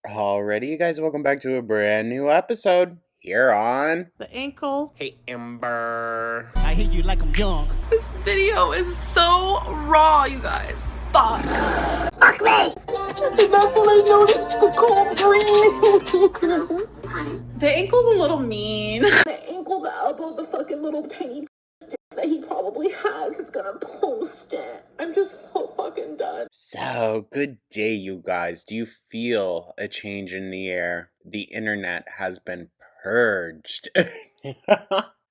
Alrighty, you guys, welcome back to a brand new episode here on The ankle. Hey Ember. I hate you like I'm young. This video is so raw, you guys. Fuck. Fuck me! And that's when I noticed the cold breeze. The ankle's a little mean. The ankle, the elbow, the fucking little tiny stick that he probably has is gonna post it. I'm just so fucking done. So, good day, you guys. Do you feel a change in the air? The internet has been purged.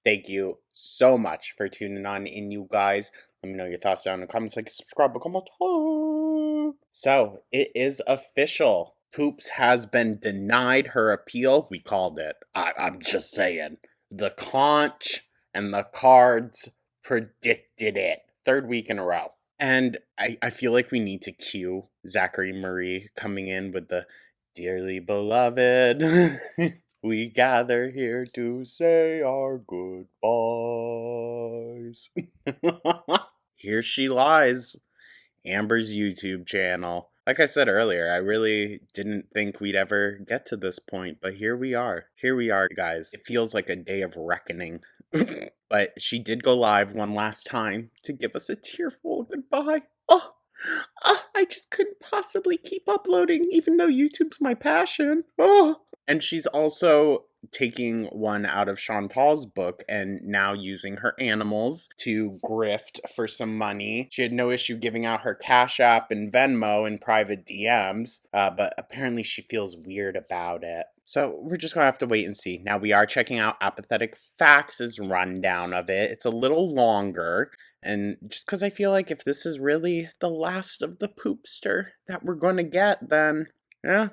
Thank you so much for tuning on in, you guys. Let me know your thoughts down in the comments, like, subscribe, become a top. So, it is official. Poops has been denied her appeal. We called it. I'm just saying. The conch and the cards predicted it. Third week in a row. And I feel like we need to cue Zachary Marie coming in with the dearly beloved. We gather here to say our goodbyes. Here she lies. Amber's YouTube channel. Like I said earlier, I really didn't think we'd ever get to this point, but here we are. Here we are, guys. It feels like a day of reckoning. But she did go live one last time to give us a tearful goodbye. Oh, I just couldn't possibly keep uploading, even though YouTube's my passion. Oh. And she's also taking one out of Chantal's book and now using her animals to grift for some money. She had no issue giving out her Cash App and Venmo in private DMs, but apparently she feels weird about it. So we're just going to have to wait and see. Now we are checking out Apathetic Facts' rundown of it. It's a little longer, and just because I feel like if this is really the last of the poopster that we're going to get, then yeah.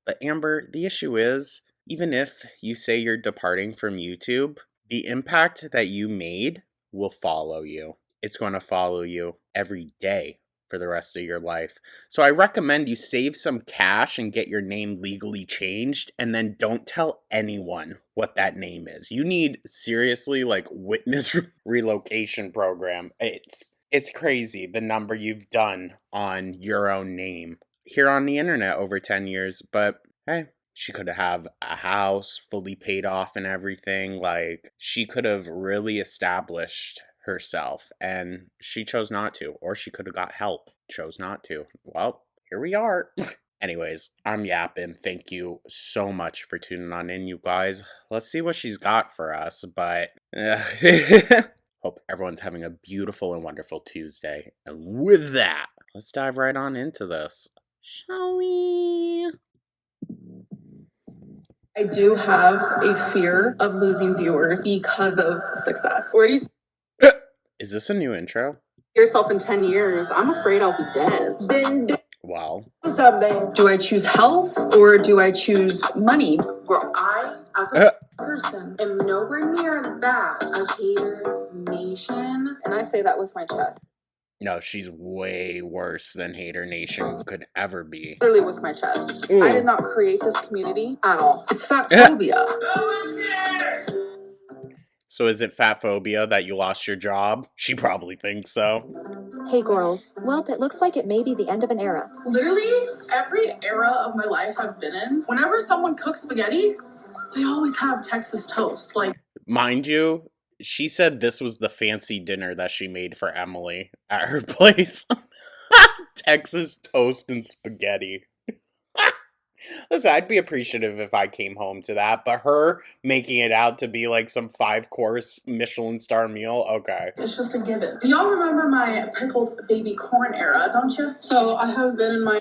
But Amber, the issue is, even if you say you're departing from YouTube, the impact that you made will follow you. It's going to follow you every day for the rest of your life. So I recommend you save some cash and get your name legally changed, and then don't tell anyone what that name is. You need, seriously, like, witness relocation program. It's crazy the number you've done on your own name here on the internet over 10 years, but hey, she could have a house fully paid off and everything. Like, she could have really established herself, and she chose not to. Or she could have got help, chose not to. Well, here we are. Anyways, I'm yapping. Thank you so much for tuning on in, you guys. Let's see what she's got for us, but hope everyone's having a beautiful and wonderful Tuesday. And with that, let's dive right on into this. Shall we? I do have a fear of losing viewers because of success. Where do you see Is this a new intro? yourself in 10 years? I'm afraid I'll be dead. Then do Well, something. Do I choose health or do I choose money? Girl, I, as a person, am nowhere near as bad as Hater Nation. And I say that with my chest. no, she's way worse than Hater Nation could ever be. Literally with my chest. Ooh. I did not create this community at all. It's fat phobia. So is it fat phobia that you lost your job? She probably thinks so. Hey girls, welp, it looks like it may be the end of an era. Literally, every era of my life I've been in, whenever someone cooks spaghetti, they always have Texas toast. Like, Mind you, she said this was the fancy dinner that she made for Emily at her place. Texas toast and spaghetti. Listen, I'd be appreciative if I came home to that, but her making it out to be like some 5-course Michelin star meal, okay. it's just a given. Y'all remember my pickled baby corn era, don't you? So I have been in my,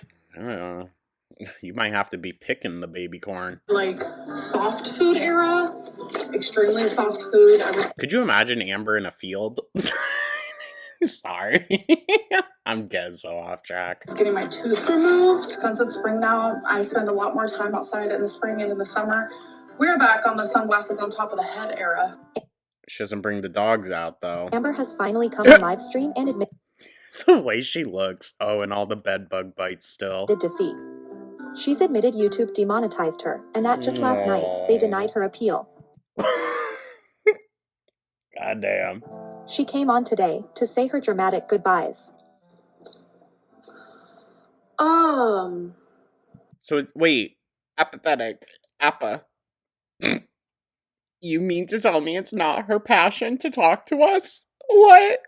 You might have to be picking the baby corn. like, soft food era. Extremely soft food. Could you imagine Amber in a field? Sorry. I'm getting so off track. It's getting my tooth removed. Since it's spring now, I spend a lot more time outside in the spring and in the summer. We're back on the sunglasses on top of the head era. She doesn't bring the dogs out, though. Amber has finally come on live stream and admitted The way she looks. Oh, and all the bed bug bites still. defeat. She's admitted YouTube demonetized her, and that just last night. They denied her appeal. Goddamn. She came on today to say her dramatic goodbyes. So it's, wait, apathetic, Appa. You mean to tell me it's not her passion to talk to us? What?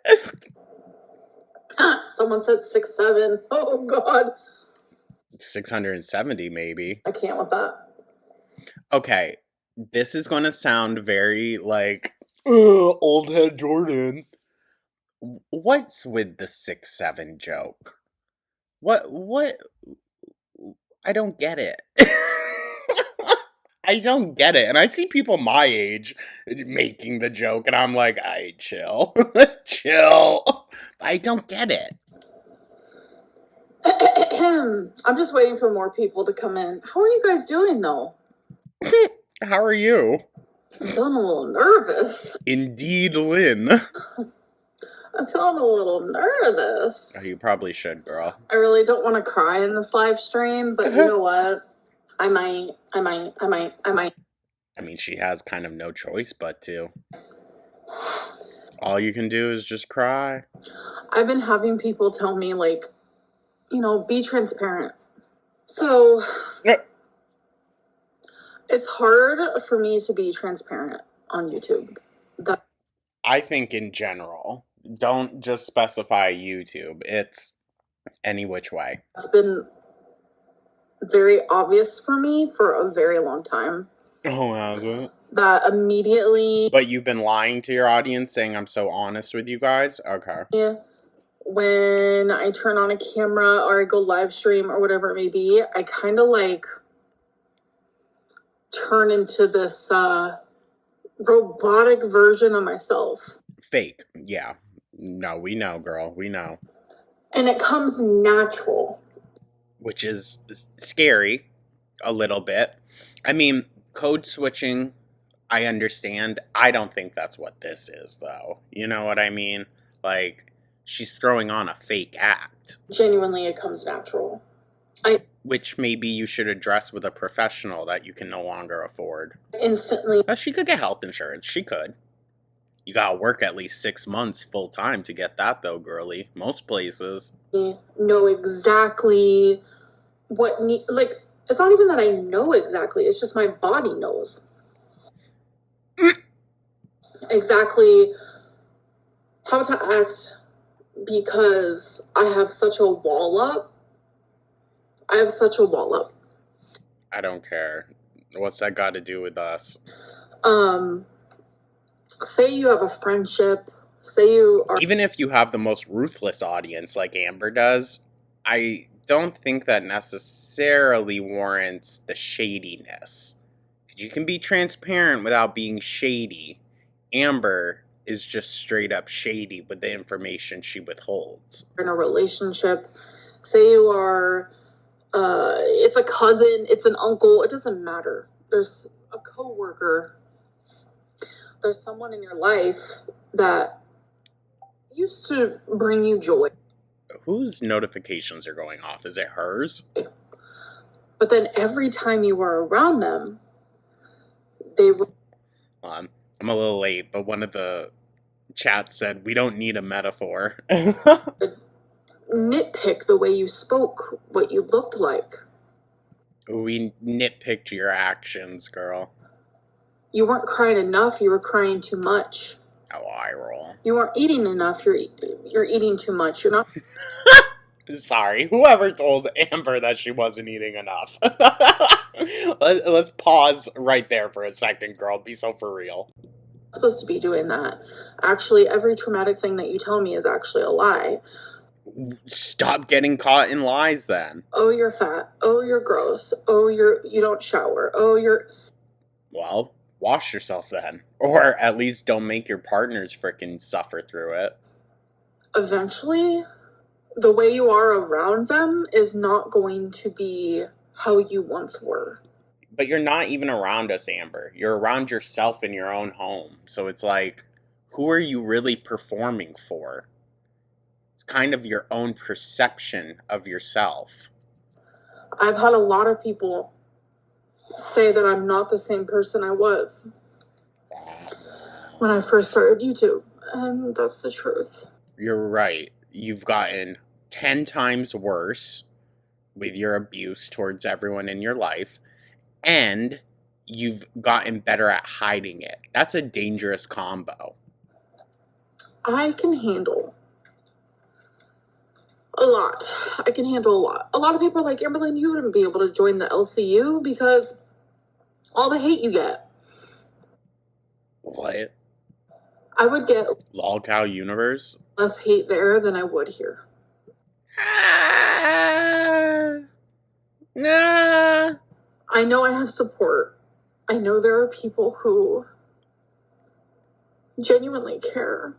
Someone said 6'7". Oh God, 670 maybe. I can't with that. Okay, this is gonna sound very like old head Jordan. What's with the 6'7" joke? What? I don't get it. I don't get it. And I see people my age making the joke, and I'm like, I chill. Chill. I don't get it. I'm just waiting for more people to come in. How are you guys doing though? How are you? I'm feeling a little nervous. Indeed, Lynn. I'm feeling a little nervous. You probably should, girl. I really don't want to cry in this live stream, but you know what? I might. I mean, she has kind of no choice but to. All you can do is just cry. I've been having people tell me, like, you know, be transparent. So, it's hard for me to be transparent on YouTube. I think in general, don't just specify YouTube. It's any which way. It's been very obvious for me for a very long time. Oh, has it? That immediately. But you've been lying to your audience, saying I'm so honest with you guys? Okay. Yeah. When I turn on a camera or I go live stream or whatever it may be, I kind of like turn into this robotic version of myself. Fake. Yeah. No, we know, girl. We know. And it comes natural. Which is scary a little bit. I mean, code switching, I understand. I don't think that's what this is, though. You know what I mean? Like, she's throwing on a fake act. Genuinely, it comes natural. Which maybe you should address with a professional that you can no longer afford. Instantly. But she could get health insurance. She could. You gotta work at least 6 months full time to get that, though, girly. Most places. Know exactly what like, it's not even that I know exactly, it's just my body knows exactly how to act because I have such a wall up. I don't care. What's that got to do with us? Say you have a friendship. Say you are. Even if you have the most ruthless audience like Amber does, I don't think that necessarily warrants the shadiness. You can be transparent without being shady. Amber is just straight up shady with the information she withholds. In a relationship, say you are, it's a cousin, it's an uncle, it doesn't matter. There's a coworker. There's someone in your life that used to bring you joy. Whose notifications are going off? Is it hers? But then every time you were around them, they would. I'm a little late, but one of the chats said, we don't need a metaphor. Nitpick the way you spoke, what you looked like. We nitpicked your actions, girl. You weren't crying enough, you were crying too much. Oh, I roll. You weren't eating enough, you're eating too much. You're not. Sorry, whoever told Amber that she wasn't eating enough. Let's pause right there for a second, girl. Be so for real. Supposed to be doing that. Actually, every traumatic thing that you tell me is actually a lie. Stop getting caught in lies, then. Oh, you're fat. Oh, you're gross. Oh, you don't shower. Oh, you're. Well, wash yourself then. Or at least don't make your partners frickin' suffer through it. Eventually, the way you are around them is not going to be how you once were. But you're not even around us, Amber. You're around yourself in your own home. So it's like, who are you really performing for? It's kind of your own perception of yourself. I've had a lot of people say that I'm not the same person I was when I first started YouTube. And that's the truth. You're right. You've gotten 10 times worse with your abuse towards everyone in your life, and you've gotten better at hiding it. That's a dangerous combo. I can handle a lot. I can handle a lot. A lot of people are like, Amberlynn, you wouldn't be able to join the LCU because all the hate you get. What? I would get Lolcow Universe? less hate there than I would here. Nah. I know I have support. I know there are people who genuinely care,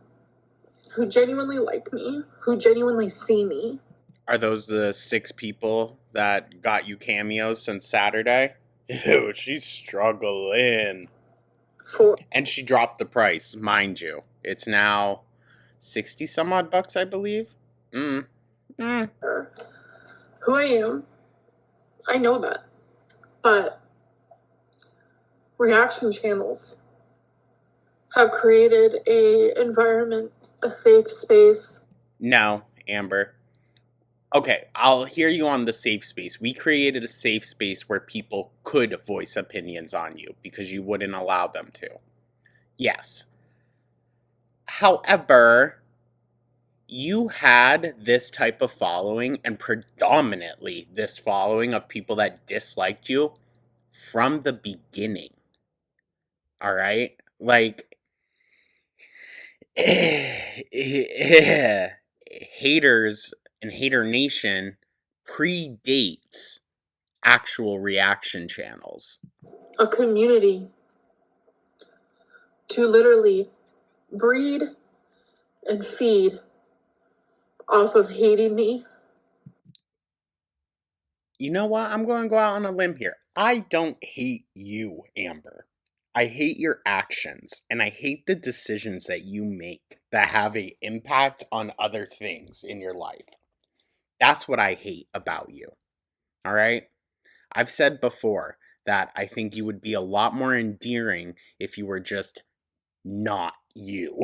who genuinely like me, who genuinely see me. Are those the 6 people that got you cameos since Saturday? Ew, she's struggling. And she dropped the price, mind you. It's now 60 some odd bucks, I believe. Who I am. I know that. But reaction channels have created a environment, a safe space. No, Amber. Okay, I'll hear you on the safe space. We created a safe space where people could voice opinions on you because you wouldn't allow them to. Yes. However, you had this type of following, and predominantly this following of people that disliked you from the beginning. All right? Like, haters and Hater Nation predates actual reaction channels. A community to literally breed and feed off of hating me. You know what? I'm going to go out on a limb here. I don't hate you, Amber. I hate your actions, and I hate the decisions that you make that have an impact on other things in your life. That's what I hate about you. All right? I've said before that I think you would be a lot more endearing if you were just not you.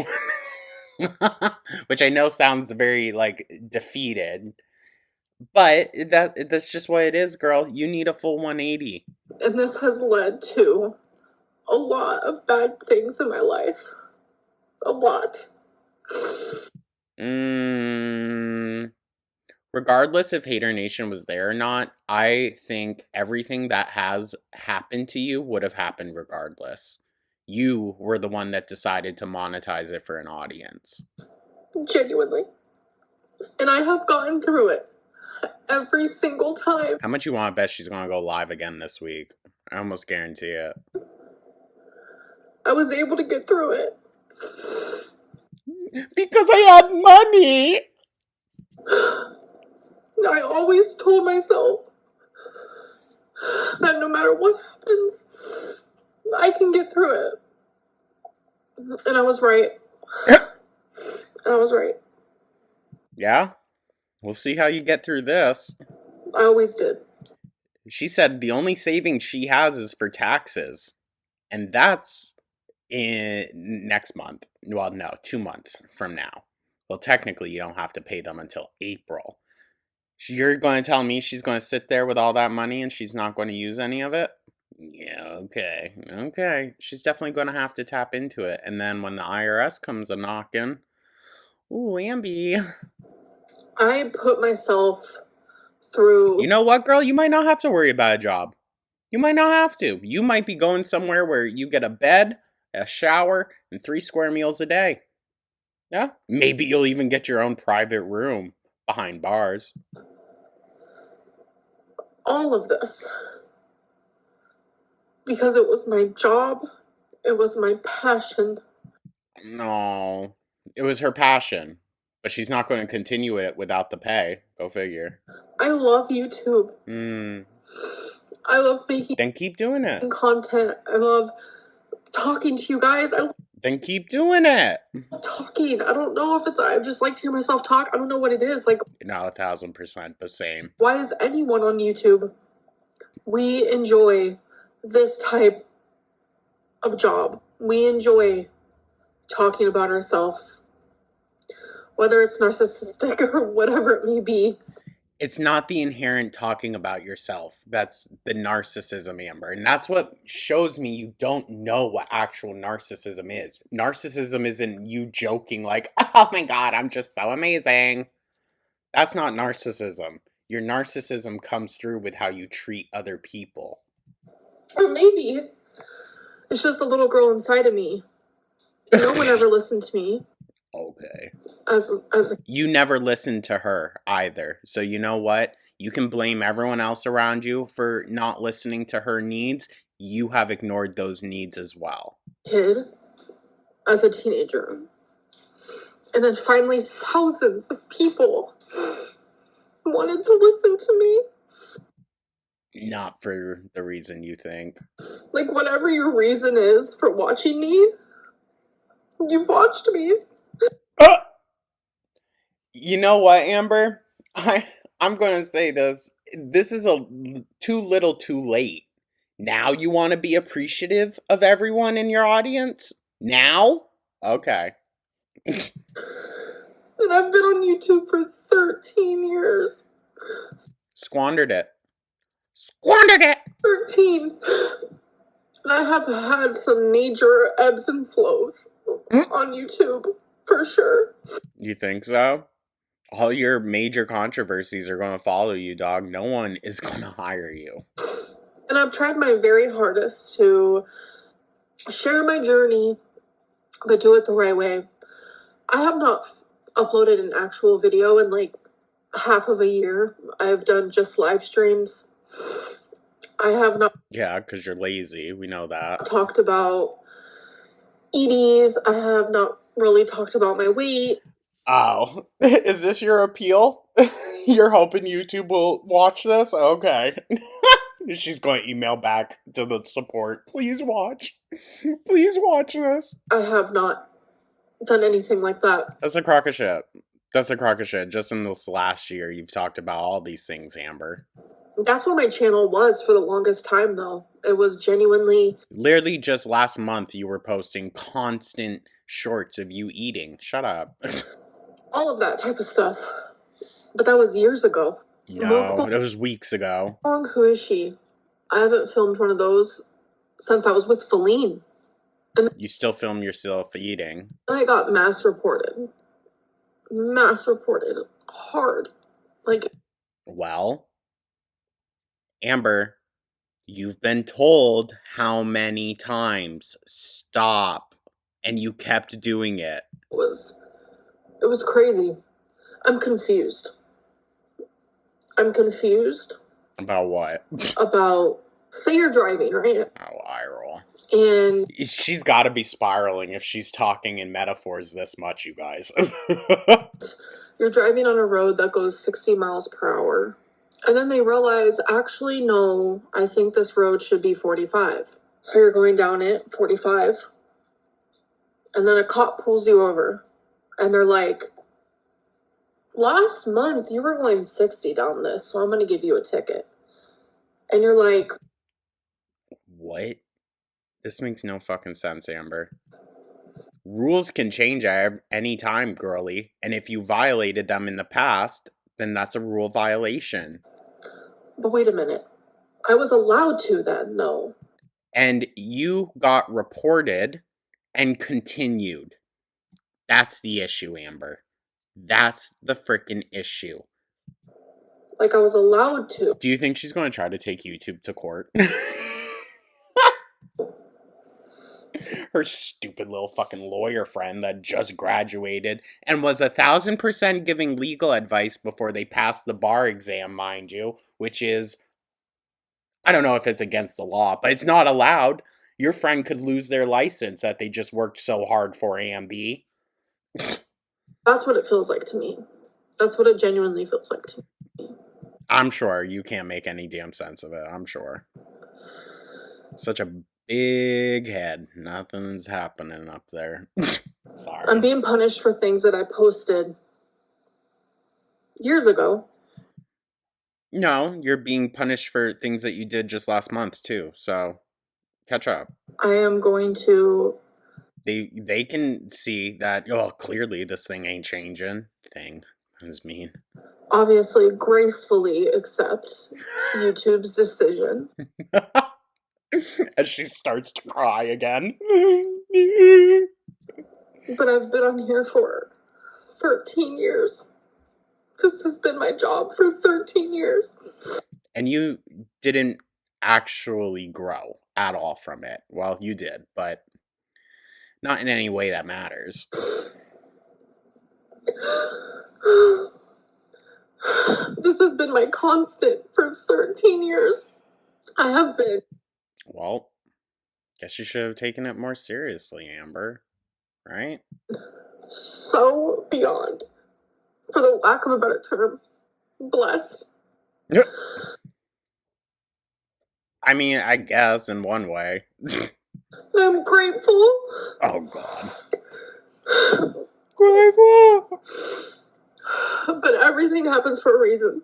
Which I know sounds very, like, defeated. But that's just what it is, girl. You need a full 180. And this has led to a lot of bad things in my life. A lot. Regardless if Hater Nation was there or not, I think everything that has happened to you would have happened regardless. You were the one that decided to monetize it for an audience. Genuinely. And I have gotten through it every single time. How much you want to bet she's going to go live again this week? I almost guarantee it. I was able to get through it. Because I had money! I always told myself that no matter what happens, I can get through it. And I was right. Yeah? We'll see how you get through this. I always did. She said the only savings she has is for taxes. And that's in next month. Well, no, 2 months from now. Well, technically, you don't have to pay them until April. You're going to tell me she's going to sit there with all that money and she's not going to use any of it? Yeah, okay. She's definitely going to have to tap into it. And then when the IRS comes a-knocking, ooh, Ambi. I put myself through... You know what, girl? You might not have to worry about a job. You might not have to. You might be going somewhere where you get a bed, a shower, and 3 square meals a day. Yeah? Maybe you'll even get your own private room behind bars. All of this. Because it was my job. It was my passion. No. It was her passion. But she's not going to continue it without the pay. Go figure. I love YouTube. I love making... Then keep doing it. Content. I love talking to you guys. Then keep doing it. Talking. I don't know if it's... I just like to hear myself talk. I don't know what it is. Like... No, 1000% the same. Why is anyone on YouTube? We enjoy this type of job. We enjoy talking about ourselves. Whether it's narcissistic or whatever it may be. It's not the inherent talking about yourself. That's the narcissism, Amber. And that's what shows me you don't know what actual narcissism is. Narcissism isn't you joking like, oh my God, I'm just so amazing. That's not narcissism. Your narcissism comes through with how you treat other people. Or maybe it's just the little girl inside of me. No one ever listened to me. Okay. You never listened to her either. So you know what? You can blame everyone else around you for not listening to her needs. You have ignored those needs as well. Kid, as a teenager. And then finally thousands of people wanted to listen to me. Not for the reason you think. Like, whatever your reason is for watching me, you've watched me. You know what, Amber? I'm gonna say this. This is too little too late. Now you want to be appreciative of everyone in your audience? Now? Okay. And I've been on YouTube for 13 years. Squandered it. Squandered it! 13. And I have had some major ebbs and flows on YouTube, for sure. You think so? All your major controversies are going to follow you, dog. No one is going to hire you. And I've tried my very hardest to share my journey, but do it the right way. I have not uploaded an actual video in like half of a year. I've done just live streams. I have not... Yeah, because you're lazy. We know that. Talked about EDs. I have not really talked about my weight. Oh, is this your appeal? You're hoping YouTube will watch this? Okay. She's going to email back to the support. Please watch. Please watch this. I have not done anything like that. That's a crock of shit. That's a crock of shit. Just in this last year, you've talked about all these things, Amber. That's what my channel was for the longest time, though. It was genuinely... Literally just last month, you were posting constant shorts of you eating. Shut up. All of that type of stuff. But that was years ago. No, it was weeks ago. Who is she? I haven't filmed one of those since I was with Feline. And you still film yourself eating. And I got mass reported. Mass reported. Hard. Like... Well, Amber, you've been told how many times. Stop. And you kept doing it. It was crazy. I'm confused. I'm confused. About what? About, say you're driving, right? Oh, eye roll. And she's got to be spiraling if she's talking in metaphors this much, you guys. You're driving on a road that goes 60 miles per hour. And then they realize, actually, no, I think this road should be 45. So you're going down it, 45. And then a cop pulls you over. And they're like, last month you were going 60 down this, so I'm going to give you a ticket. And you're like... What? This makes no fucking sense, Amber. Rules can change at any time, girly. And if you violated them in the past, then that's a rule violation. But wait a minute. I was allowed to then, though. And you got reported and continued. That's the issue, Amber. That's the frickin' issue. Like I was allowed to. Do you think she's going to try to take YouTube to court? Her stupid little fucking lawyer friend that just graduated and was 1,000% giving legal advice before they passed the bar exam, mind you, which is, I don't know if it's against the law, but it's not allowed. Your friend could lose their license that they just worked so hard for, AMB. That's what it feels like to me. That's what it genuinely feels like to me. I'm sure you can't make any damn sense of it. I'm sure. Such a big head. Nothing's happening up there. Sorry. I'm being punished for things that I posted years ago. No, you're being punished for things that you did just last month too. So, catch up. I am going to... They can see that, oh, clearly this thing ain't changing. Thing. That was mean. obviously gracefully accept YouTube's decision. As she starts to cry again. But I've been on here for 13 years. This has been my job for 13 years. And you didn't actually grow at all from it. Well, you did, but not in any way that matters. This has been my constant for 13 years. I have been. Well, guess you should have taken it more seriously, Amber. Right? So beyond, for the lack of a better term, blessed. I mean, I guess in one way. I'm grateful. Oh, God. Grateful! But everything happens for a reason.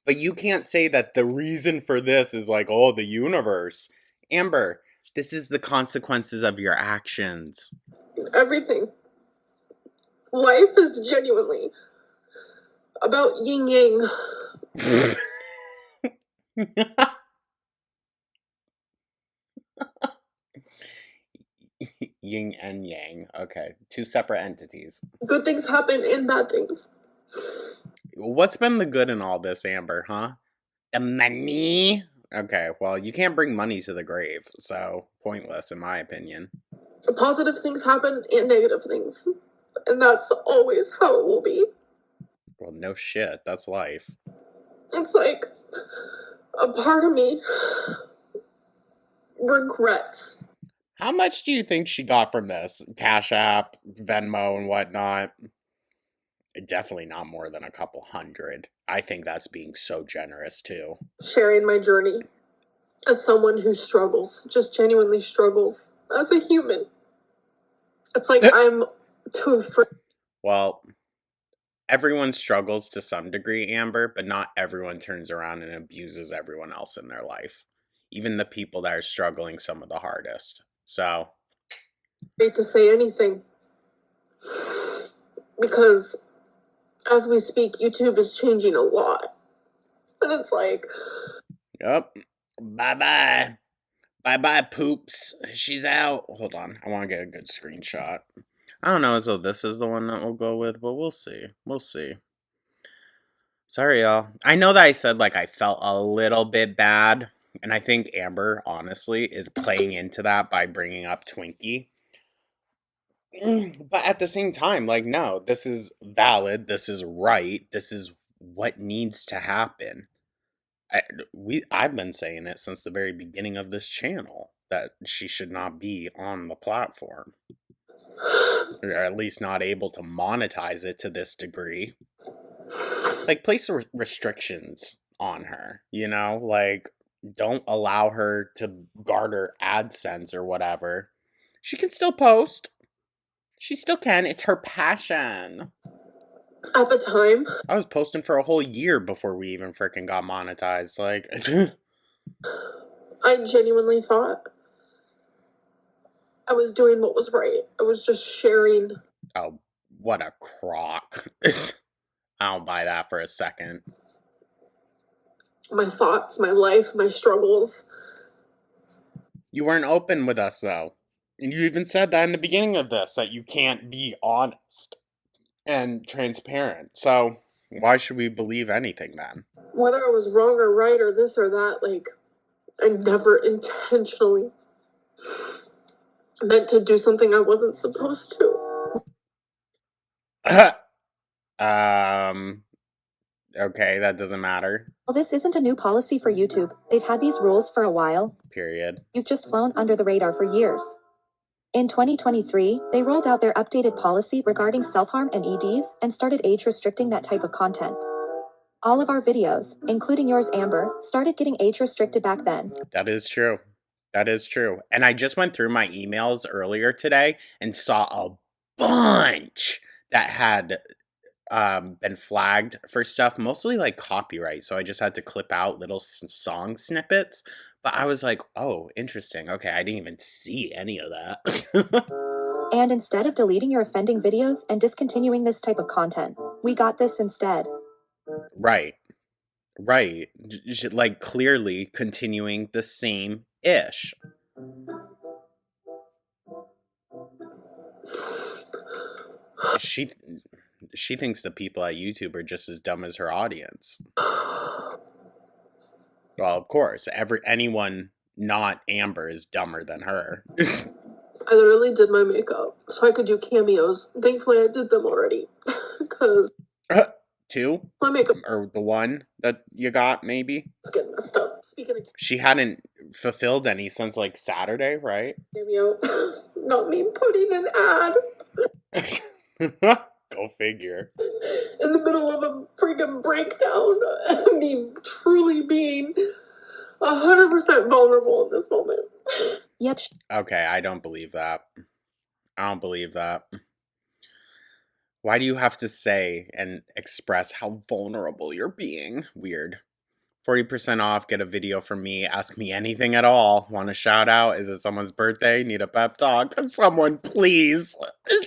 But you can't say that the reason for this is like, oh, the universe. Amber, this is the consequences of your actions. Everything. Life is genuinely about yin yang. Yin and yang. Okay. Two separate entities. Good things happen and bad things. What's been the good in all this, Amber, huh? The money? Okay, well, you can't bring money to the grave, so pointless in my opinion. Positive things happen and negative things. And that's always how it will be. Well, no shit. That's life. It's like a part of me regrets. How much do you think she got from this? Cash App, Venmo, and whatnot? Definitely not more than a couple hundred. I think that's being so generous, too. Sharing my journey as someone who struggles, just genuinely struggles as a human. It's like I'm too afraid. Well, everyone struggles to some degree, Amber, but not everyone turns around and abuses everyone else in their life. Even the people that are struggling some of the hardest. So, to say anything. Because as we speak, YouTube is changing a lot. And it's like... Yep. Bye-bye. Bye-bye, poops. She's out. Hold on. I want to get a good screenshot. I don't know as though this is the one that we'll go with, but we'll see. We'll see. Sorry, y'all. I know that I said, like, I felt a little bit bad. And I think Amber, honestly, is playing into that by bringing up Twinkie. But at the same time, like, no, this is valid. This is right. This is what needs to happen. I've been saying it since the very beginning of this channel, that she should not be on the platform. Or at least not able to monetize it to this degree. Like, place restrictions on her, you know? Like, don't allow her to garner AdSense or whatever. She can still post. She still can. It's her passion. At the time, I was posting for a whole year before we even freaking got monetized. Like, I genuinely thought I was doing what was right. I was just sharing. Oh, what a crock. I don't buy that for a second. My thoughts, my life, my struggles. You weren't open with us, though. And you even said that in the beginning of this, that you can't be honest and transparent. So, why should we believe anything then? Whether I was wrong or right or this or that, like, I never intentionally meant to do something I wasn't supposed to. Okay, that doesn't matter. Well, this isn't a new policy for YouTube. They've had these rules for a while. Period. You've just flown under the radar for years. In 2023, they rolled out their updated policy regarding self-harm and EDs and started age restricting that type of content. All of our videos, including yours, Amber, started getting age restricted back then. That is true. That is true. And I just went through my emails earlier today and saw a bunch that had been flagged for stuff, mostly like copyright. So I just had to clip out little song snippets. But I was like, oh, interesting. Okay, I didn't even see any of that. And instead of deleting your offending videos and discontinuing this type of content, we got this instead. Right. Right. Like, clearly continuing the same ish. She thinks the people at YouTube are just as dumb as her audience. Well, of course, anyone not Amber is dumber than her. I literally did my makeup so I could do cameos. Thankfully, I did them already. Because 2? my makeup Or the one that you got, maybe? is getting messed up. Speaking of She hadn't fulfilled any since, like, Saturday, right? cameo, not me putting an ad Go figure. in the middle of a freaking breakdown. Me truly being 100% vulnerable in this moment. Yep, Okay, I don't believe that. I don't believe that. Why do you have to say and express how vulnerable you're being? Weird. 40% off, get a video from me, ask me anything at all. Want a shout out? Is it someone's birthday? Need a pep talk? Someone please.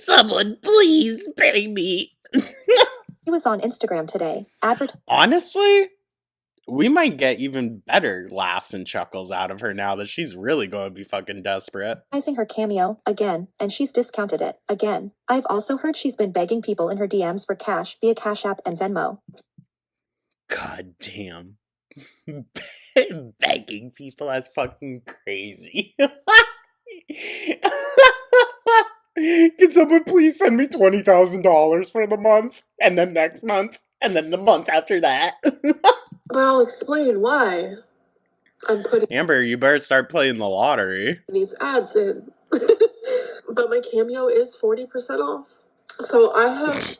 Someone please pay me. he was on Instagram today, Honestly, we might get even better laughs and chuckles out of her now that she's really going to be fucking desperate. advertising her cameo again, and she's discounted it again. I've also heard she's been begging people in her DMs for cash via Cash App and Venmo. God damn. Begging people, that's fucking crazy. Can someone please send me $20,000 for the month? And then next month? And then the month after that? But I'll explain why I'm putting Amber, you better start playing the lottery. these ads in. But my cameo is 40% off. So I have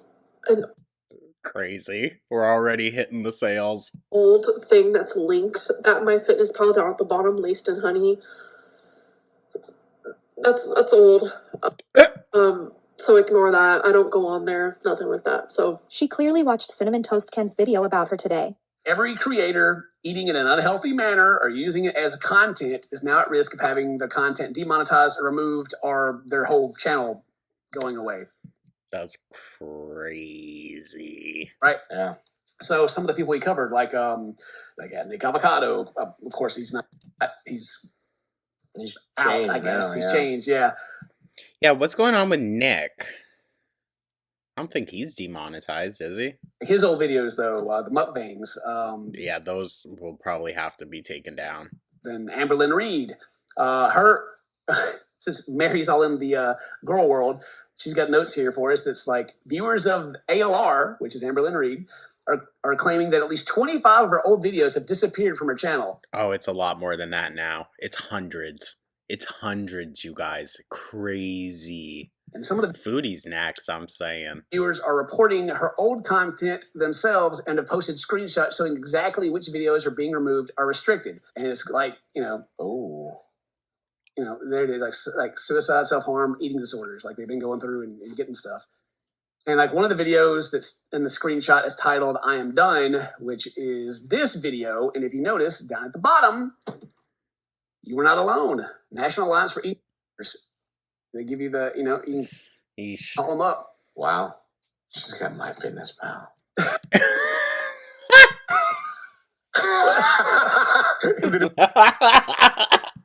an Crazy. We're already hitting the sales. old thing that's linked at MyFitnessPal down at the bottom, laced in honey. That's old. So ignore that. I don't go on there. Nothing like that. So She clearly watched Cinnamon Toast Ken's video about her today. Every creator eating in an unhealthy manner or using it as content is now at risk of having their content demonetized or removed or their whole channel going away. That's crazy. Right? Yeah. So some of the people we covered, like Nick Avocado, of course he's not. He's out, changed I guess. now, He's yeah. changed, yeah. Yeah, what's going on with Nick? I don't think he's demonetized, is he? His old videos, though, the mukbangs, Yeah, those will probably have to be taken down. then Amber Lynn Reed, her, since Mary's all in the girl world, she's got notes here for us that's like, viewers of ALR, which is Amber Lynn Reed, are claiming that at least 25 of her old videos have disappeared from her channel. Oh, it's a lot more than that now. It's hundreds. It's hundreds, you guys. Crazy. And some of the Foodie's next, I'm saying. viewers are reporting her old content themselves and have posted screenshots showing exactly which videos are being removed or restricted. And it's like, there it is, like suicide, self-harm, eating disorders, like they've been going through and getting stuff. And like one of the videos that's in the screenshot is titled "I Am Done," which is this video. And if you notice down at the bottom, you were not alone. National Alliance for Eating Disorders. They give you the, you can Yeesh. call them up. Wow. She's got MyFitnessPal.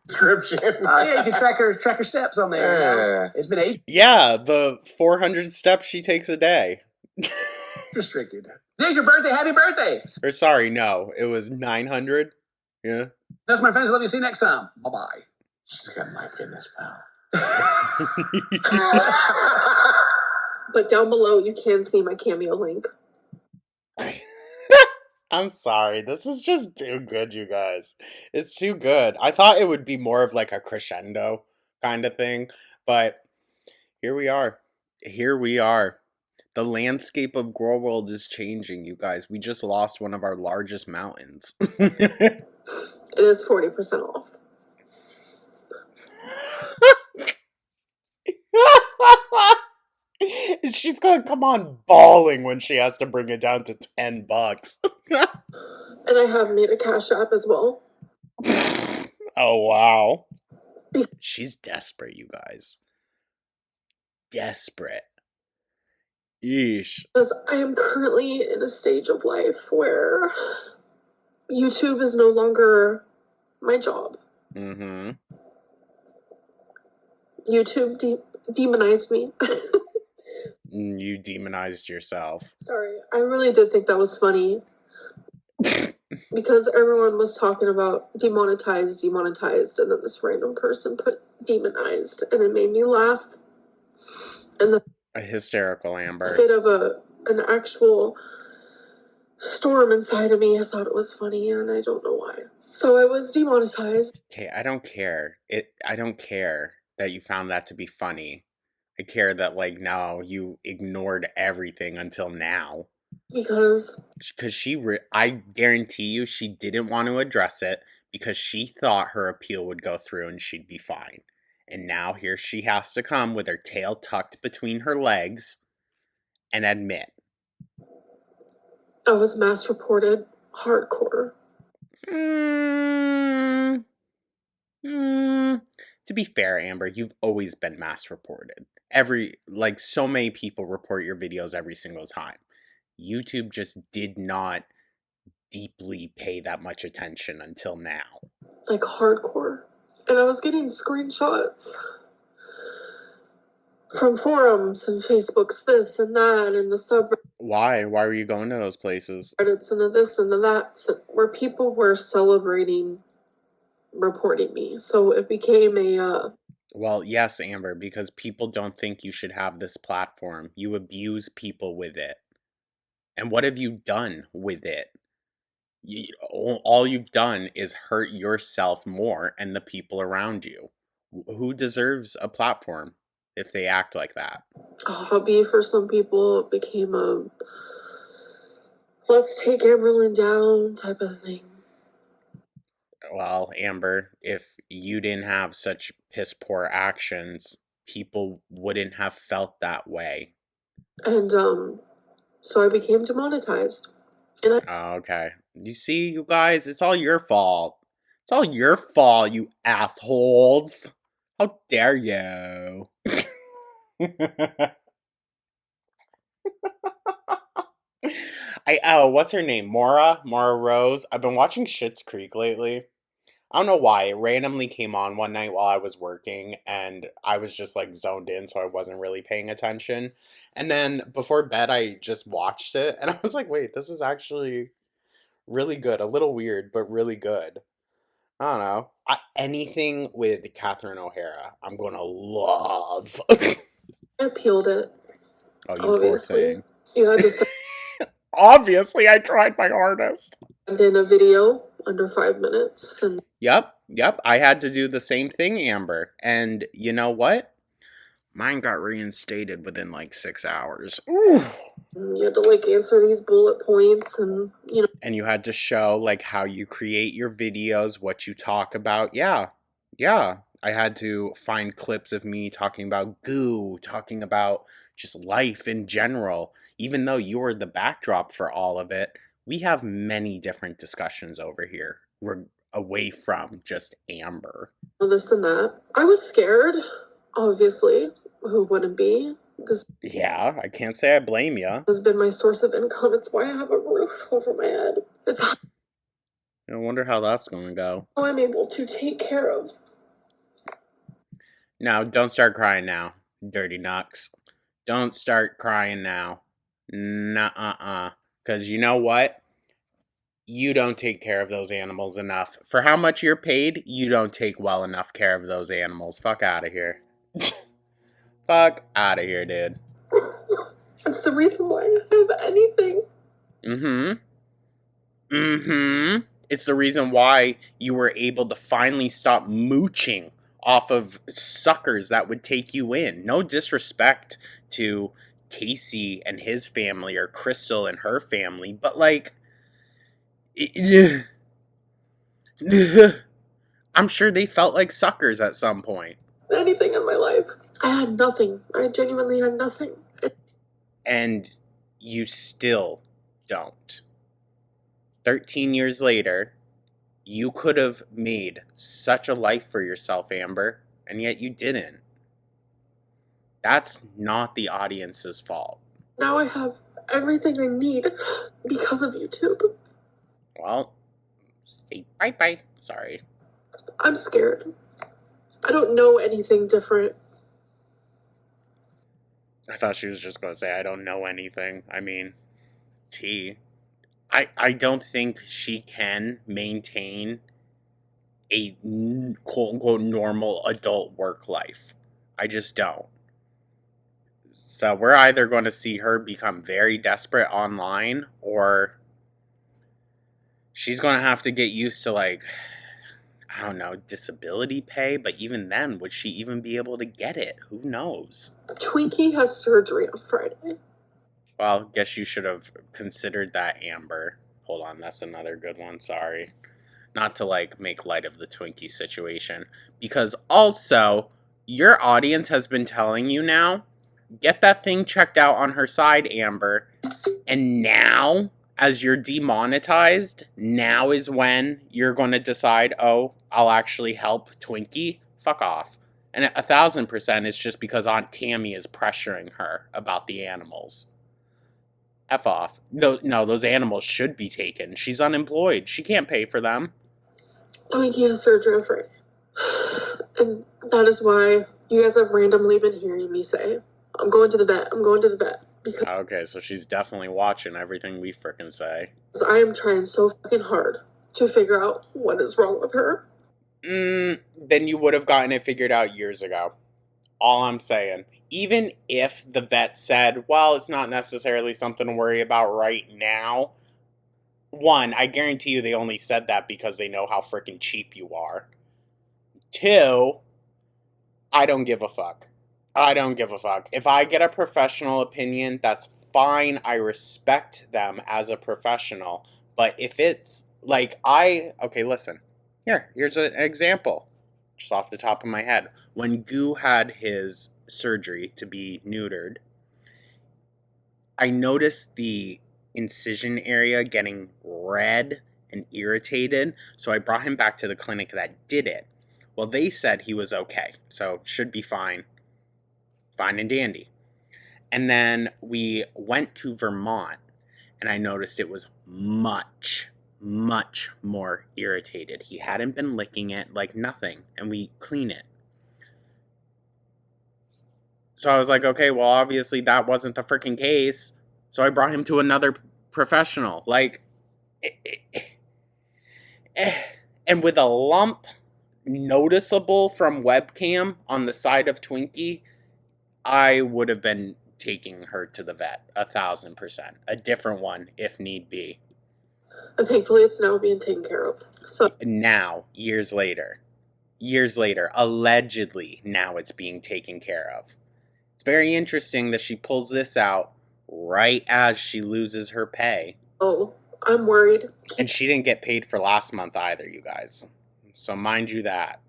Description. Yeah, you can track her steps on there. Yeah. It's been age Yeah, the 400 steps she takes a day. restricted. Today's your birthday. Happy birthday. Or sorry, no, it was 900. Yeah. That's my friends. Love you. See you next time. Bye-bye. She's got MyFitnessPal. but down below you can see my cameo link. I'm sorry. This is just too good, you guys. It's too good. I thought it would be more of like a crescendo kind of thing, but here we are. Here we are. The landscape of Girl World is changing, you guys. We just lost one of our largest mountains. It is 40% off. She's going to come on bawling when she has to bring it down to $10. And I have made a Cash App as well. Oh, wow. She's desperate, you guys. desperate. Yeesh. Because I am currently in a stage of life where YouTube is no longer my job. Mm-hmm. YouTube demonized me. You demonized yourself. Sorry, I really did think that was funny. Because everyone was talking about demonetized, and then this random person put demonized, and it made me laugh. And the A hysterical Amber. fit of an actual storm inside of me, I thought it was funny, and I don't know why. So I was demonetized. Okay, I don't care. I don't care that you found that to be funny. I care that, like, now you ignored everything until now. Because I guarantee you she didn't want to address it because she thought her appeal would go through and she'd be fine. And now here she has to come with her tail tucked between her legs and admit. I was mass reported hardcore. To be fair, Amber, you've always been mass reported. So many people report your videos every single time. YouTube just did not deeply pay that much attention until now. Like hardcore. And I was getting screenshots from forums and Facebook's this and that and the subreddits. Why? Why were you going to those places? And the this and the that, where people were celebrating reporting me. So it became a Well, yes, Amber, because people don't think you should have this platform. You abuse people with it. And what have you done with it? All you've done is hurt yourself more and the people around you. Who deserves a platform if they act like that? a hobby for some people. It became a let's take Amberlyn down type of thing. Well, Amber, if you didn't have such piss poor actions, people wouldn't have felt that way. And so I became demonetized. And Oh, okay. You see, you guys, it's all your fault. It's all your fault, you assholes. How dare you? What's her name? Maura Rose. I've been watching Schitt's Creek lately. I don't know why. It randomly came on one night while I was working, and I was just like zoned in, so I wasn't really paying attention. And then before bed, I just watched it, and I was like, wait, this is actually really good. A little weird, but really good. I don't know. Anything with Catherine O'Hara, I'm going to love. I appealed it. Oh, you poor Obviously. thing. You had to send Obviously, I tried my hardest. in a video under 5 minutes. And Yep. I had to do the same thing, Amber. And you know what? Mine got reinstated within like 6 hours. Ooh. you had to like answer these bullet points and And you had to show like how you create your videos, what you talk about. Yeah. I had to find clips of me talking about goo, talking about just life in general. Even though you're the backdrop for all of it, we have many different discussions over here. We're away from just Amber. this and that. I was scared, obviously. Who wouldn't be? This Yeah, I can't say I blame you. has been my source of income. It's why I have a roof over my head. It's how I wonder how that's going to go. I'm able to take care of. Now, don't start crying now, dirty nucks. Don't start crying now. Nuh-uh-uh. Because you know what? You don't take care of those animals enough. For how much you're paid, you don't take well enough care of those animals. Fuck out of here. Fuck out of here, dude. It's the reason why I have anything. It's the reason why you were able to finally stop mooching off of suckers that would take you in. No disrespect to Casey and his family or Crystal and her family, but like, I'm sure they felt like suckers at some point. Anything in my life. I had nothing. I genuinely had nothing. And you still don't. 13 years later, you could have made such a life for yourself, Amber, and yet you didn't. That's not the audience's fault. Now I have everything I need because of YouTube. Well, say bye-bye. Sorry. I'm scared. I don't know anything different. I thought she was just going to say, I don't know anything. I mean, I don't think she can maintain a quote-unquote normal adult work life. I just don't. So we're either going to see her become very desperate online, or she's going to have to get used to, like, I don't know, disability pay. But even then, would she even be able to get it? Who knows? Twinkie has surgery on Friday. Well, guess you should have considered that, Amber. Hold on, that's another good one, sorry. Not to, like, make light of the Twinkie situation. Because also, your audience has been telling you now, get that thing checked out on her side, Amber. And now, as you're demonetized, now is when you're going to decide, oh, I'll actually help Twinkie? Fuck off. And 1,000% is just because Aunt Tammy is pressuring her about the animals. F off. No, those animals should be taken. She's unemployed. She can't pay for them. Twinkie has surgery on Friday. And that is why you guys have randomly been hearing me say, I'm going to the vet. I'm going to the vet. Because Okay, so she's definitely watching everything we frickin' say. I am trying so fucking hard to figure out what is wrong with her. Then you would have gotten it figured out years ago. All I'm saying. Even if the vet said, well, it's not necessarily something to worry about right now. One, I guarantee you they only said that because they know how freaking cheap you are. Two, I don't give a fuck. I don't give a fuck. If I get a professional opinion, that's fine. I respect them as a professional. But if it's like okay, listen. Here's an example. Just off the top of my head. When Goo had his surgery to be neutered, I noticed the incision area getting red and irritated, so I brought him back to the clinic that did it. Well, they said he was okay, so should be fine. Fine and dandy. And then we went to Vermont, and I noticed it was much more irritated. He hadn't been licking it like nothing, and we clean it. So I was like, okay, well, obviously that wasn't the freaking case. So I brought him to another professional. Like, and with a lump noticeable from webcam on the side of Twinkie, I would have been taking her to the vet 1,000%. A different one if need be. And thankfully it's now being taken care of. So Now, years later, allegedly now it's being taken care of. It's very interesting that she pulls this out right as she loses her pay. oh, I'm worried. And she didn't get paid for last month either, you guys. So mind you that.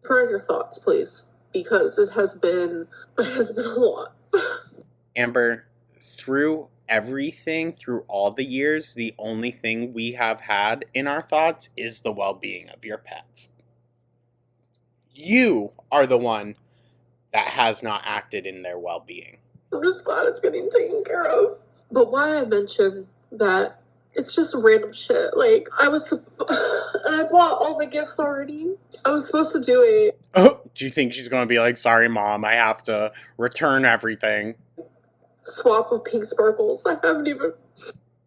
Heard your thoughts, please. Because it has been a lot. Amber, through everything, through all the years, the only thing we have had in our thoughts is the well-being of your pets. You are the one that has not acted in their well-being. I'm just glad it's getting taken care of. But why I mentioned that, it's just random shit. Like, and I bought all the gifts already. I was supposed to do Oh, do you think she's going to be like, sorry, Mom, I have to return everything? swap of pink sparkles. I haven't even...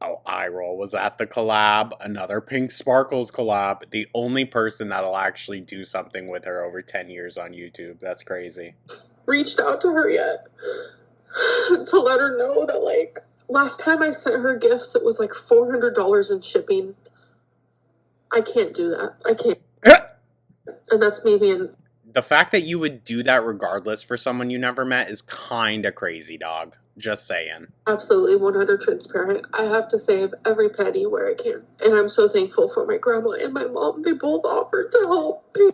Oh, eye roll. Was that the collab? Another Pink Sparkles collab. The only person that'll actually do something with her over 10 years on YouTube. That's crazy. reached out to her yet to let her know that, like, last time I sent her gifts, it was like $400 in shipping. I can't do that. I can't. And that's me being... The fact that you would do that regardless for someone you never met is kind of crazy, dog. Just saying. absolutely 100 transparent. I have to save every penny where I can. And I'm so thankful for my grandma and my mom. They both offered to help pay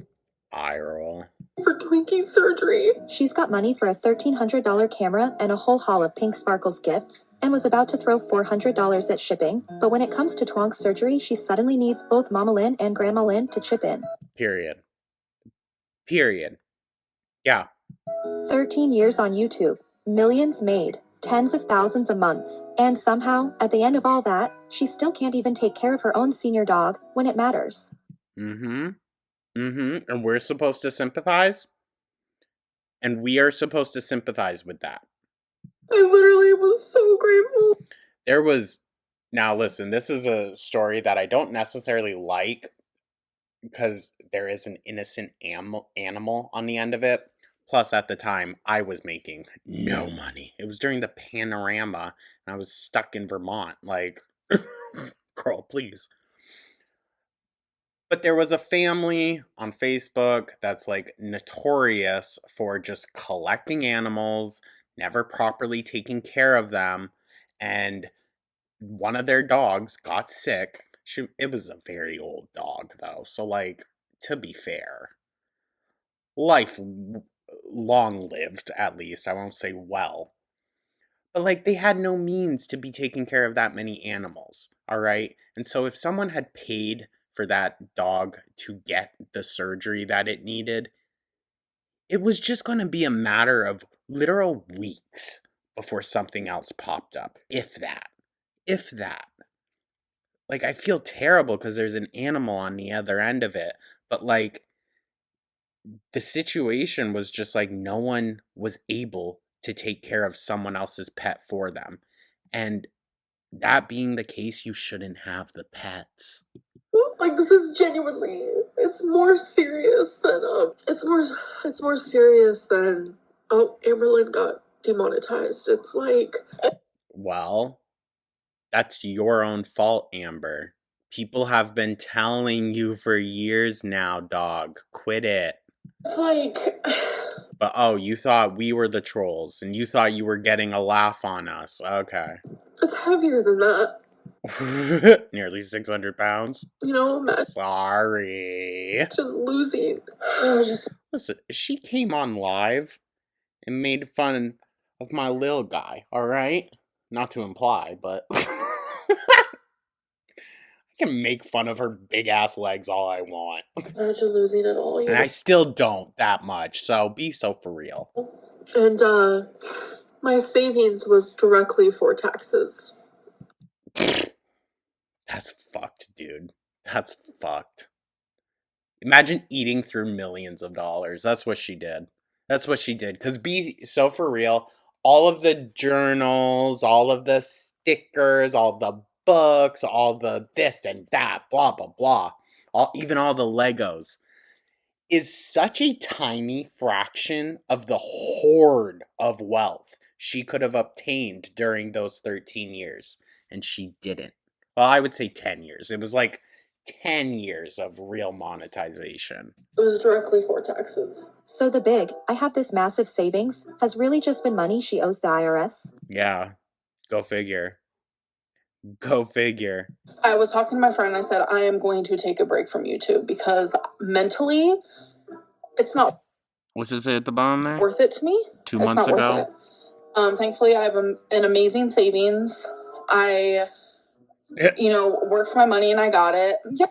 Eye roll. for Twinkie's surgery. She's got money for a $1,300 camera and a whole haul of Pink Sparkles gifts, and was about to throw $400 at shipping, but when it comes to Twonk's surgery, she suddenly needs both Mama Lynn and Grandma Lynn to chip in. Period. Yeah. 13 years on YouTube, millions made, tens of thousands a month. And somehow, at the end of all that, she still can't even take care of her own senior dog when it matters. And we're supposed to sympathize? And we are supposed to sympathize with that. I literally was so grateful. There was... Now listen, this is a story that I don't necessarily like because there is an innocent animal on the end of it. Plus, at the time, I was making no money. It was during the panorama, and I was stuck in Vermont. Like, girl, please. But there was a family on Facebook that's, like, notorious for just collecting animals, never properly taking care of them, and one of their dogs got sick. It was a very old dog, though, so, like, to be fair, life long-lived, at least. I won't say well. But, like, they had no means to be taking care of that many animals, alright? And so if someone had paid for that dog to get the surgery that it needed, it was just going to be a matter of literal weeks before something else popped up. If that. Like, I feel terrible because there's an animal on the other end of it, but, like, the situation was just like no one was able to take care of someone else's pet for them. And that being the case, you shouldn't have the pets. Like, this is genuinely, it's more serious than, it's more serious than, Amberlynn got demonetized. It's like... Well, that's your own fault, Amber. People have been telling you for years now, dog. Quit it. It's like... But oh, you thought we were the trolls, and you thought you were getting a laugh on us. Okay. It's heavier than that. Nearly 600 pounds. You know, imagine Sorry. losing. Listen, she came on live and made fun of my little guy, alright? Not to imply, but... I can make fun of her big-ass legs all I want. Imagine losing it all. And I still don't that much, so be so for real. And, my savings was directly for taxes. That's fucked, dude. That's fucked. Imagine eating through millions of dollars. That's what she did. Because be so for real, all of the journals, all of the stickers, all the books, all the this and that, blah, blah, blah, even all the Legos, is such a tiny fraction of the hoard of wealth she could have obtained during those 13 years. And she didn't. Well, I would say 10 years. It was like 10 years of real monetization. It was directly for taxes. So the big, I have this massive savings, has really just been money she owes the IRS? Yeah, go figure. Go figure. I was talking to my friend and I said, I am going to take a break from YouTube because mentally, it's not What's it say at the bottom there? worth it to me. 2 It's months not ago? worth it. Thankfully, I have an amazing savings. I, worked for my money and I got it. Yep.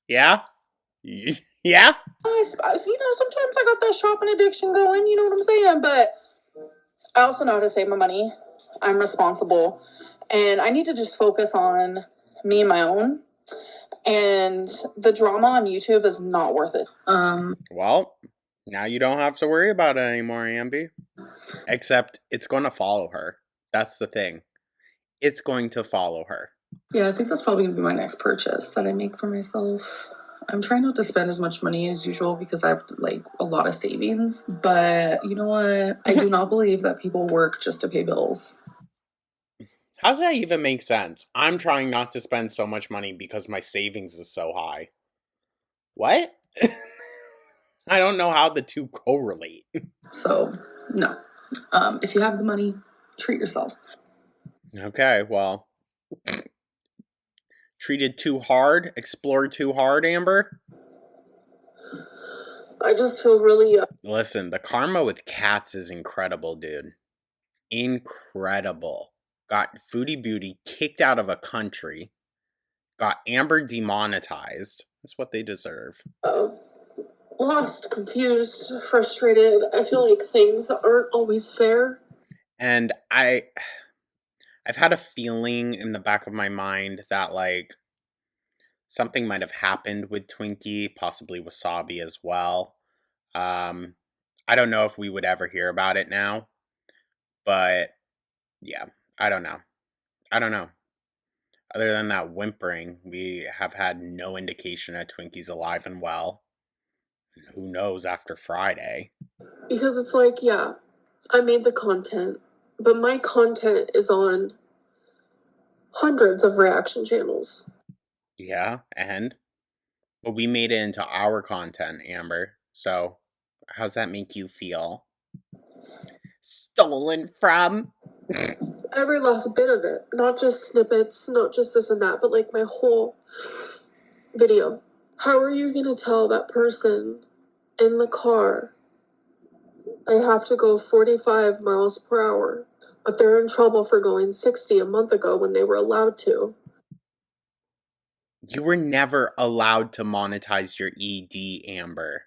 Yeah? Yeah? Sometimes I got that shopping addiction going, you know what I'm saying? But I also know how to save my money. I'm responsible. And I need to just focus on me and my own. And the drama on YouTube is not worth it. Well, now you don't have to worry about it anymore, Ambi. Except it's going to follow her. That's the thing. It's going to follow her. Yeah, I think that's probably going to be my next purchase that I make for myself. I'm trying not to spend as much money as usual because I have, a lot of savings. But you know what? I do not believe that people work just to pay bills. How's that even make sense? I'm trying not to spend so much money because my savings is so high. What? I don't know how the two correlate. So, no. If you have the money, treat yourself. Okay, well. Treated too hard? Explored too hard, Amber? I just feel really... Listen, the karma with cats is incredible, dude. Incredible. Got Foodie Beauty kicked out of a country. Got Amber demonetized. That's what they deserve. Lost, confused, frustrated. I feel like things aren't always fair. And I've had a feeling in the back of my mind that, like, something might have happened with Twinkie, possibly Wasabi as well. I don't know if we would ever hear about it now, but yeah, I don't know. I don't know. Other than that whimpering, we have had no indication that Twinkie's alive and well. Who knows after Friday? Because it's like, yeah, I made the content, but my content is on hundreds of reaction channels. Yeah, but we made it into our content, Amber. So, how's that make you feel? Stolen from? Every last bit of it. Not just snippets, not just this and that, but like my whole video. How are you going to tell that person in the car they have to go 45 miles per hour, but they're in trouble for going 60 a month ago when they were allowed to? You were never allowed to monetize your ED, Amber.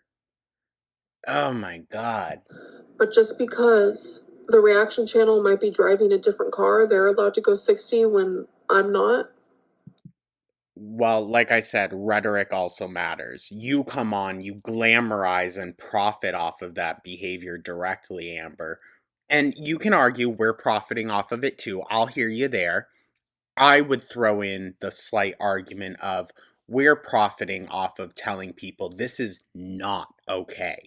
Oh my god. But just because the reaction channel might be driving a different car, they're allowed to go 60 when I'm not? Well, like I said, rhetoric also matters. You come on, you glamorize and profit off of that behavior directly, Amber. And you can argue we're profiting off of it too. I'll hear you there. I would throw in the slight argument of we're profiting off of telling people this is not okay.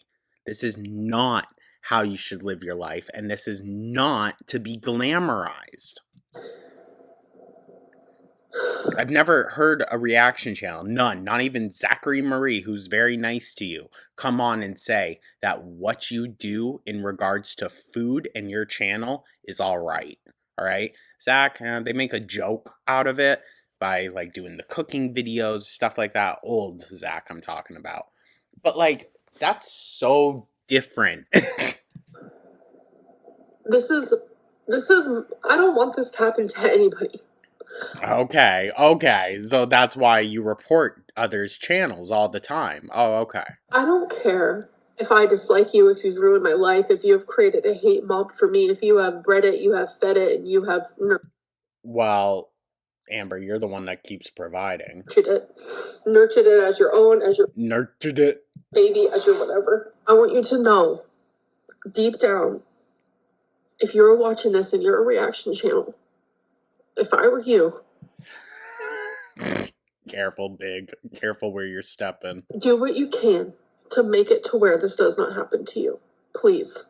This is not how you should live your life, and this is not to be glamorized. I've never heard a reaction channel, none, not even Zachary Marie, who's very nice to you, come on and say that what you do in regards to food and your channel is all right. All right, Zach, they make a joke out of it by like doing the cooking videos, stuff like that. Old Zach, I'm talking about. But like, that's so different. This is, I don't want this to happen to anybody. Okay. So that's why you report others' channels all the time. Oh, okay. I don't care if I dislike you, if you've ruined my life, if you have created a hate mob for me, if you have bred it, you have fed it, and you have Well, Amber, you're the one that keeps providing. nurtured it as your own, as your Nurtured it. baby, as your whatever. I want you to know, deep down, if you're watching this and you're a reaction channel, if I were you, Careful, Big. Careful where you're stepping. do what you can to make it to where this does not happen to you. Please.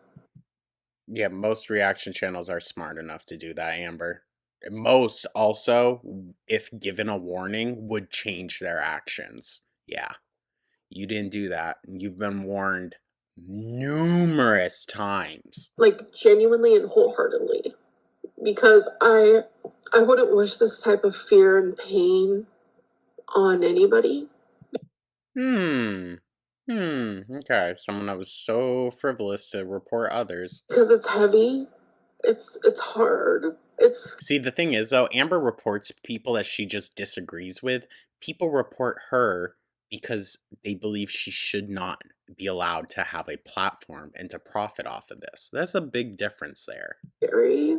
Yeah, most reaction channels are smart enough to do that, Amber. Most also, if given a warning, would change their actions. Yeah. You didn't do that. You've been warned numerous times. Like, genuinely and wholeheartedly. Because I wouldn't wish this type of fear and pain on anybody. Okay. Someone that was so frivolous to report others. Because it's heavy. It's hard. See, the thing is, though, Amber reports people that she just disagrees with. People report her because they believe she should not be allowed to have a platform and to profit off of this. That's a big difference there. Scary.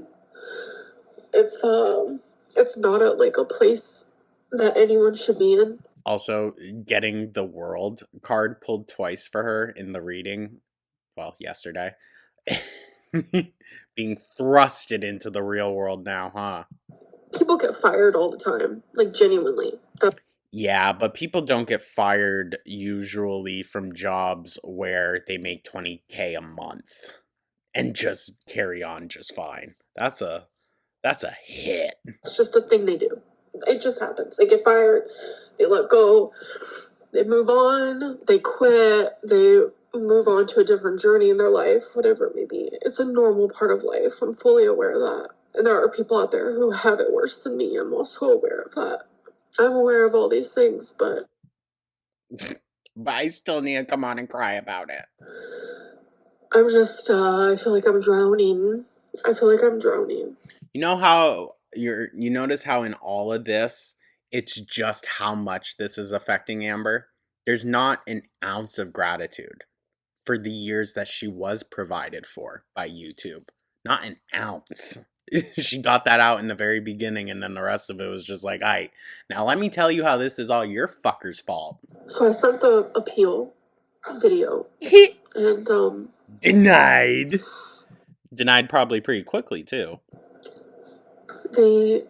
It's not a place that anyone should be in. Also, getting the world card pulled twice for her in the reading, well, yesterday. Being thrusted into the real world now, huh? People get fired all the time, like genuinely. Yeah, but people don't get fired usually from jobs where they make $20K a month and just carry on just fine. That's a hit. It's just a thing they do. It just happens. They get fired, they let go, they move on, they quit, they move on to a different journey in their life, whatever it may be. It's a normal part of life. I'm fully aware of that. And there are people out there who have it worse than me. I'm also aware of that. I'm aware of all these things, but I still need to come on and cry about it. I'm just, I feel like I'm drowning. You know how you notice how in all of this, it's just how much this is affecting Amber? There's not an ounce of gratitude for the years that she was provided for by YouTube. Not an ounce. She got that out in the very beginning, and then the rest of it was just like, "Aight, now let me tell you how this is all your fucker's fault." So I sent the appeal video, and Denied. Denied probably pretty quickly, too. they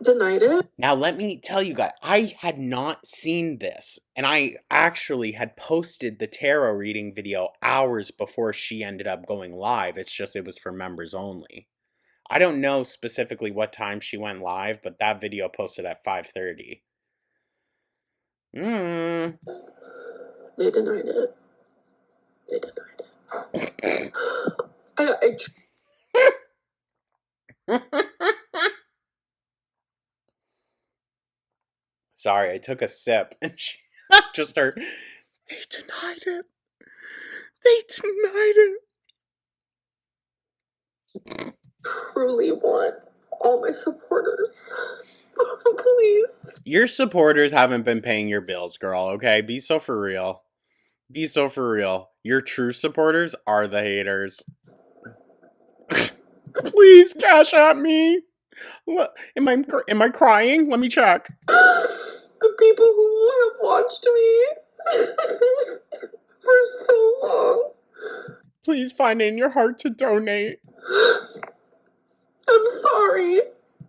denied it. Now, let me tell you guys, I had not seen this, and I actually had posted the tarot reading video hours before she ended up going live. It's just it was for members only. I don't know specifically what time she went live, but that video posted at 5:30. They denied it. They denied it. Sorry, I took a sip and she just heard, "They denied it. They denied it." Truly want all my supporters. Please. Your supporters haven't been paying your bills, girl, okay? Be so for real. Be so for real. Your true supporters are the haters. Please cash at me. Am I crying? Let me check. The people who have watched me for so long. Please find it in your heart to donate. I'm sorry.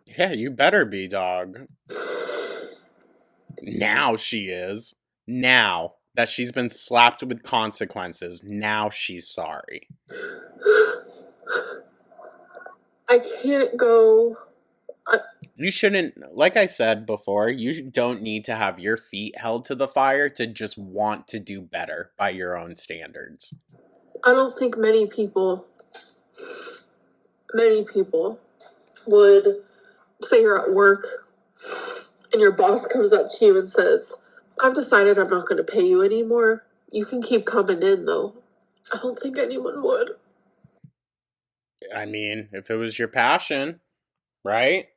Yeah, you better be, dog. Now she is. Now that she's been slapped with consequences, now she's sorry. I can't go. You shouldn't, like I said before, you don't need to have your feet held to the fire to just want to do better by your own standards. I don't think many people would say you're at work and your boss comes up to you and says, "I've decided I'm not going to pay you anymore. You can keep coming in, though." I don't think anyone would. I mean, if it was your passion, right?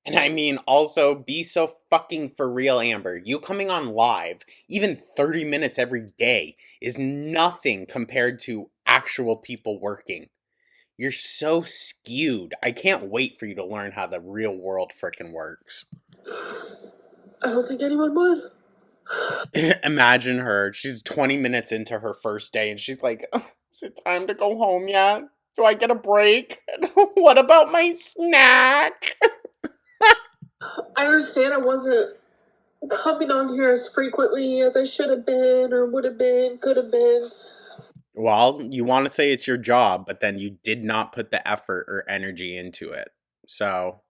And I mean, also, be so fucking for real, Amber. You coming on live, even 30 minutes every day, is nothing compared to actual people working. You're so skewed. I can't wait for you to learn how the real world frickin' works. I don't think anyone would. Imagine her. She's 20 minutes into her first day, and she's like, "Is it time to go home yet? Do I get a break? What about my snack?" I understand I wasn't coming on here as frequently as I should have been, or would have been, could have been. Well, you want to say it's your job, but then you did not put the effort or energy into it. So,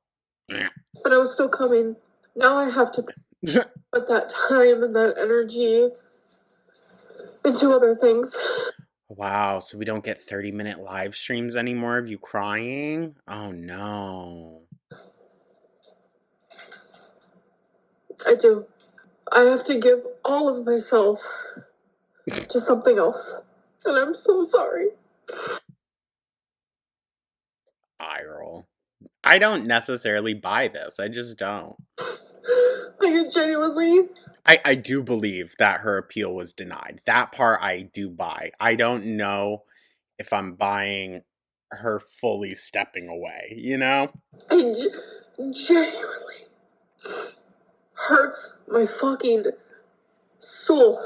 But I was still coming. Now I have to put that time and that energy into other things. wow, so we don't get 30-minute live streams anymore of you crying? Oh no. I do. I have to give all of myself to something else. And I'm so sorry. Eye roll. I don't necessarily buy this. I just don't. Like, genuinely. I do believe that her appeal was denied. That part I do buy. I don't know if I'm buying her fully stepping away, you know? It genuinely hurts my fucking soul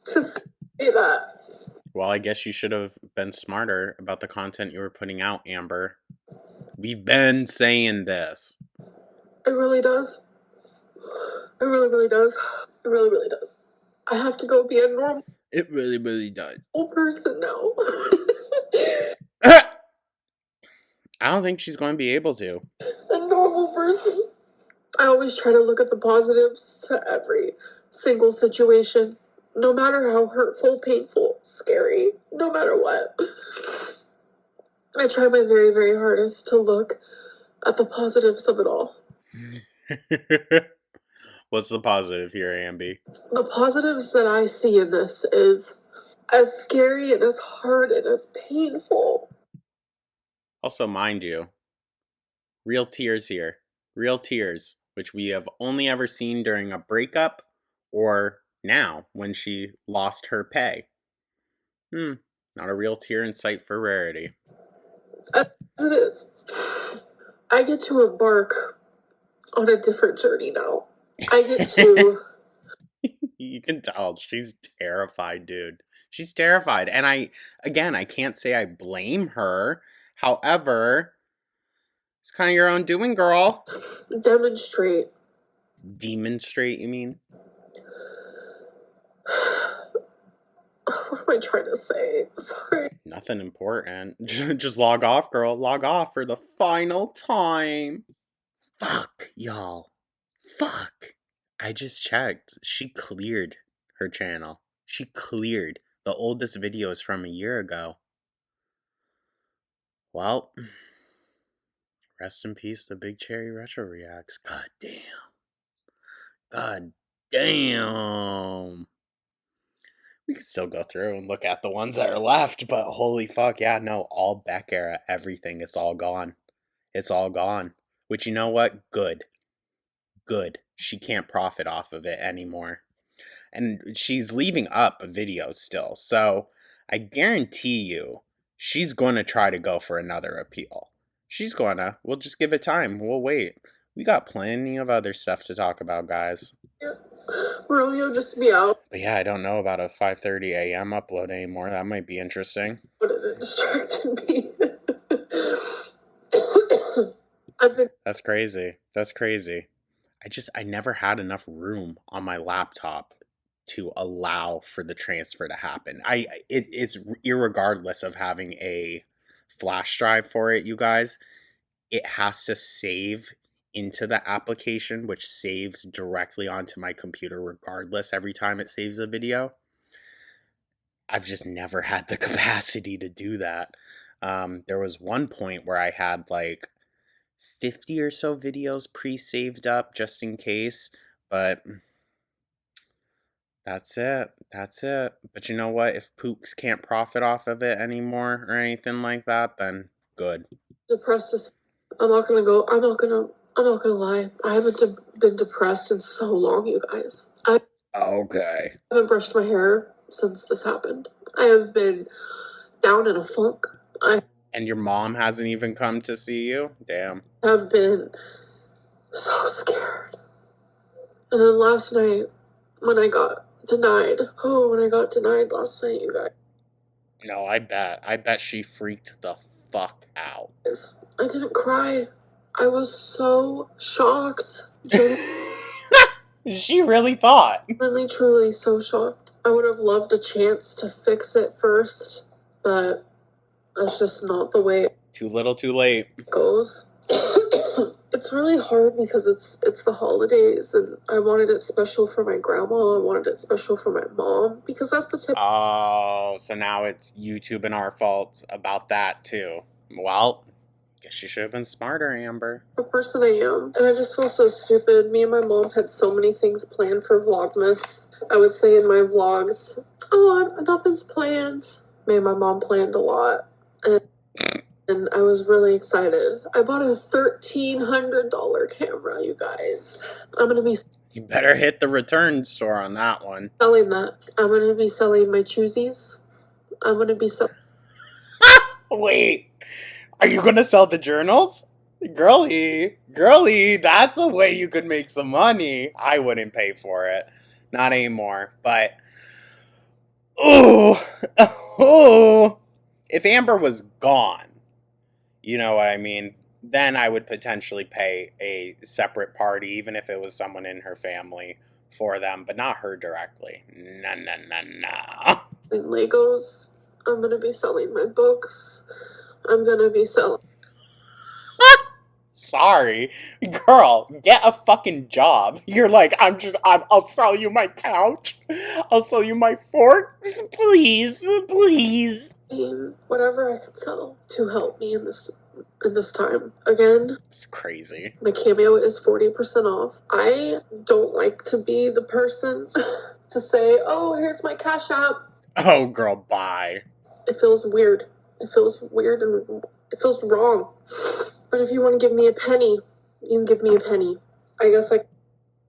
to say that. Well, I guess you should have been smarter about the content you were putting out, Amber. We've been saying this. It really does. It really, really does. It really, really does. I have to go be a normal It really, really does. person now. I don't think she's going to be able to. A normal person. I always try to look at the positives to every single situation, no matter how hurtful, painful, scary, no matter what. I try my very, very hardest to look at the positives of it all. What's the positive here, Ambi? The positives that I see in this is as scary and as hard and as painful. Also, mind you, real tears here. Real tears, which we have only ever seen during a breakup or now when she lost her pay. Not a real tear in sight for Rarity. As it is, I get to embark on a different journey now. I get to... You can tell she's terrified, dude. She's terrified. And I can't say I blame her. However, it's kind of your own doing, girl. demonstrate. Demonstrate, you mean? What am I trying to say? Sorry. Nothing important. Just log off, girl. Log off for the final time. Fuck, y'all. Fuck. I just checked. She cleared her channel. She cleared. The oldest video is from a year ago. Well, rest in peace, the Big Cherry Retro Reacts. God damn. God damn. We could still go through and look at the ones that are left, but holy fuck, yeah, no, all Beck era, everything, it's all gone. It's all gone. Which, you know what? Good. Good. She can't profit off of it anymore. And she's leaving up videos still, so I guarantee you, she's going to try to go for another appeal. She's going to. We'll just give it time. We'll wait. We got plenty of other stuff to talk about, guys. Romeo just be out. But yeah, I don't know about a 5:30 a.m. upload anymore. That might be interesting. But it distracted me. I've been... That's crazy. That's crazy. I never had enough room on my laptop to allow for the transfer to happen. It is irregardless of having a flash drive for it, you guys. It has to save into the application, which saves directly onto my computer regardless every time it saves a video. I've just never had the capacity to do that. There was one point where I had like 50 or so videos pre-saved up just in case, but that's it. That's it. But you know what? If Pooks can't profit off of it anymore or anything like that, then good. Depressed. I'm not gonna lie. I haven't been depressed in so long, you guys. I Okay. haven't brushed my hair since this happened. I have been down in a funk. And your mom hasn't even come to see you? Damn. Have been so scared. And then last night, when I got denied last night, you guys. No, I bet she freaked the fuck out. I didn't cry. I was so shocked. She really thought. Really, truly so shocked. I would have loved a chance to fix it first, but that's just not the way Too little, too late. it goes. It's really hard because it's the holidays, and I wanted it special for my grandma. I wanted it special for my mom because that's the tip. Oh, so now it's YouTube and our fault about that too. Well, guess you should have been smarter, Amber. The person I am, and I just feel so stupid. Me and my mom had so many things planned for Vlogmas. I would say in my vlogs, "Oh, nothing's planned." Me and my mom planned a lot, and I was really excited. I bought a $1,300 camera, you guys. I'm gonna be You better hit the return store on that one. selling that. I'm gonna be selling my choosies. I'm gonna be selling. Wait, are you gonna sell the journals? Girly, that's a way you could make some money. I wouldn't pay for it. Not anymore, but... Ooh! If Amber was gone, you know what I mean, then I would potentially pay a separate party, even if it was someone in her family, for them, but not her directly. No. Legos. I'm gonna be selling my books. I'm gonna be selling. Sorry. Girl, get a fucking job. You're like, I'll sell you my couch. I'll sell you my forks. Please. Whatever I can sell to help me in this time. Again, It's crazy. my Cameo is 40% off. I don't like to be the person to say, "Oh, here's my Cash App." Oh, girl, bye. It feels weird. It feels weird and it feels wrong. But if you want to give me a penny, you can give me a penny. I guess I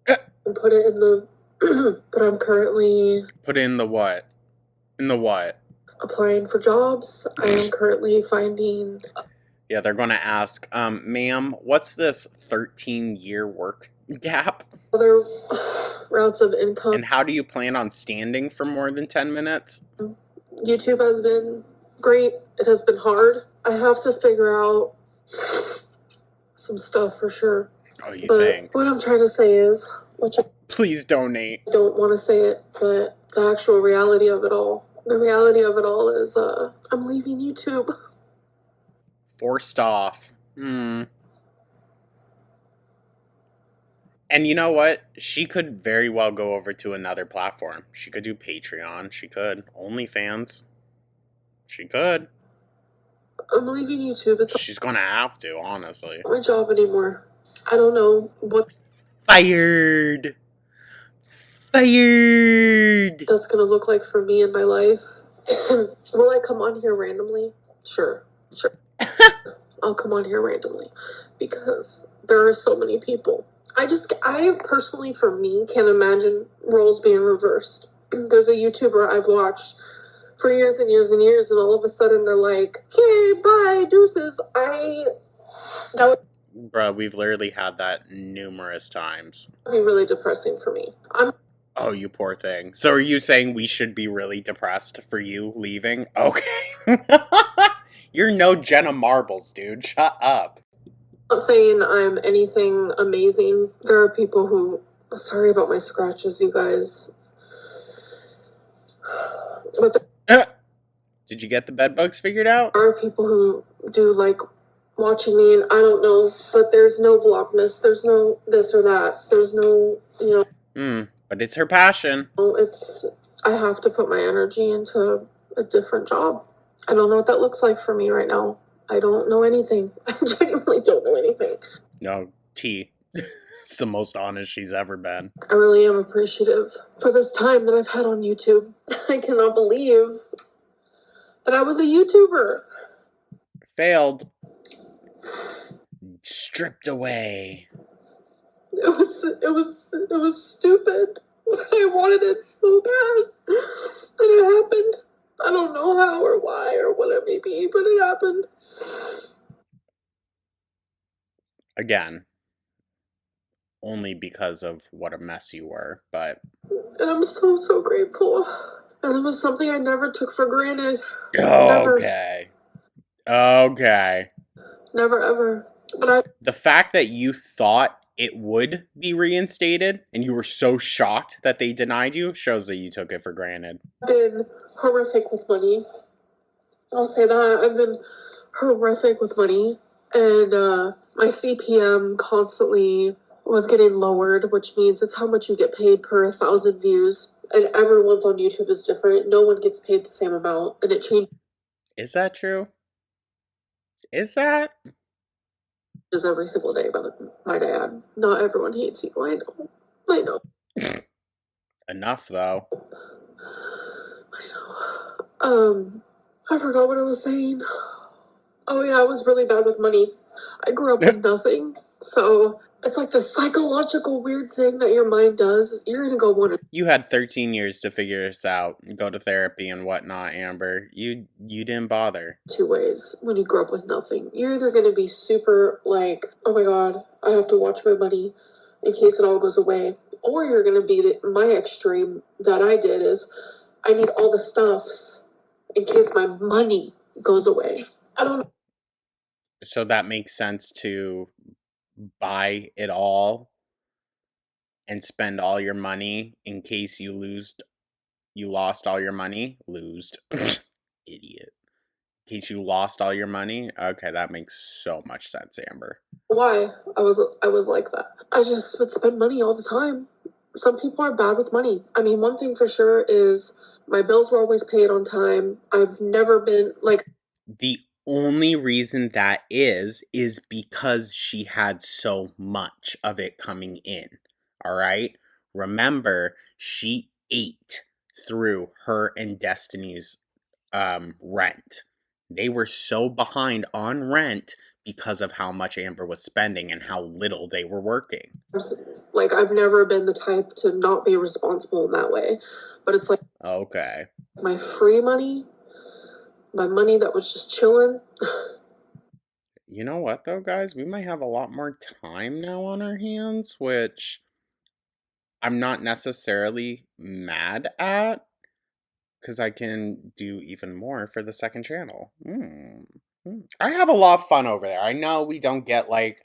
can put it in the but I'm currently Put in the what? In the what? applying for jobs. I am currently finding Yeah, they're gonna ask, ma'am, what's this 13-year work gap? other routes of income. And how do you plan on standing for more than 10 minutes? YouTube has been great. It has been hard. I have to figure out some stuff for sure. Oh, you But think? what I'm trying to say is, which I Please donate. don't want to say it, but the actual reality of it all. The reality of it all is I'm leaving YouTube. Forced off. And you know what? She could very well go over to another platform. She could do Patreon. She could. OnlyFans. She could. I'm leaving YouTube. It's She's gonna have to, honestly. not my job anymore. I don't know what Fired! Fired! that's gonna look like for me in my life. Will I come on here randomly? Sure. I'll come on here randomly because there are so many people. I personally, for me, can't imagine roles being reversed. There's a YouTuber I've watched for years and years and years, and all of a sudden they're like, "Okay, bye, deuces." That Bruh, we've literally had that numerous times. would be really depressing for me. Oh, you poor thing. So are you saying we should be really depressed for you leaving? Okay. You're no Jenna Marbles, dude. Shut up. not saying I'm anything amazing. There are people who. Sorry about my scratches, you guys. But Did you get the bed bugs figured out? there are people who do like watching me, and I don't know, but there's no Vlogmas, there's no this or that, there's no, But it's her passion. I have to put my energy into a different job. I don't know what that looks like for me right now. I don't know anything. I genuinely don't know anything. No, T. It's the most honest she's ever been. I really am appreciative for this time that I've had on YouTube. I cannot believe that I was a YouTuber. Failed. Stripped away. It was stupid. I wanted it so bad. And it happened. I don't know how or why or what it may be, but it happened. Again. Only because of what a mess you were, but... And I'm so grateful. And it was something I never took for granted. Never. Okay. Never ever. But The fact that you thought it would be reinstated and you were so shocked that they denied you shows that you took it for granted. I've been horrific with money. I'll say that. I've been horrific with money. And my CPM constantly was getting lowered, which means it's how much you get paid per 1,000 views. And everyone's on YouTube is different. No one gets paid the same amount. And it changes Is that true? Is that? every single day, might I add. Not everyone hates you. I know. Enough, though. I know. I forgot what I was saying. Oh yeah, I was really bad with money. I grew up with nothing. So it's like the psychological weird thing that your mind does. You're gonna go one of You had 13 years to figure this out, go to therapy and whatnot, Amber. You didn't bother. two ways when you grow up with nothing. You're either gonna be super like, oh my god, I have to watch my money in case it all goes away. Or you're gonna be my extreme that I did is I need all the stuffs in case my money goes away. I don't know. So that makes sense to buy it all and spend all your money in case you lost all your money. Idiot. In case you lost all your money. Okay, that makes so much sense, Amber. Why I was like that. I just would spend money all the time. Some people are bad with money. I mean, one thing for sure is my bills were always paid on time. I've never been like... The only reason that is because she had so much of it coming in. Alright? Remember, she ate through her and Destiny's rent. They were so behind on rent because of how much Amber was spending and how little they were working. Like, I've never been the type to not be responsible in that way. But it's like Okay. my free money, my money that was just chilling. You know what, though, guys? We might have a lot more time now on our hands, which I'm not necessarily mad at, because I can do even more for the second channel. I have a lot of fun over there. I know we don't get, like,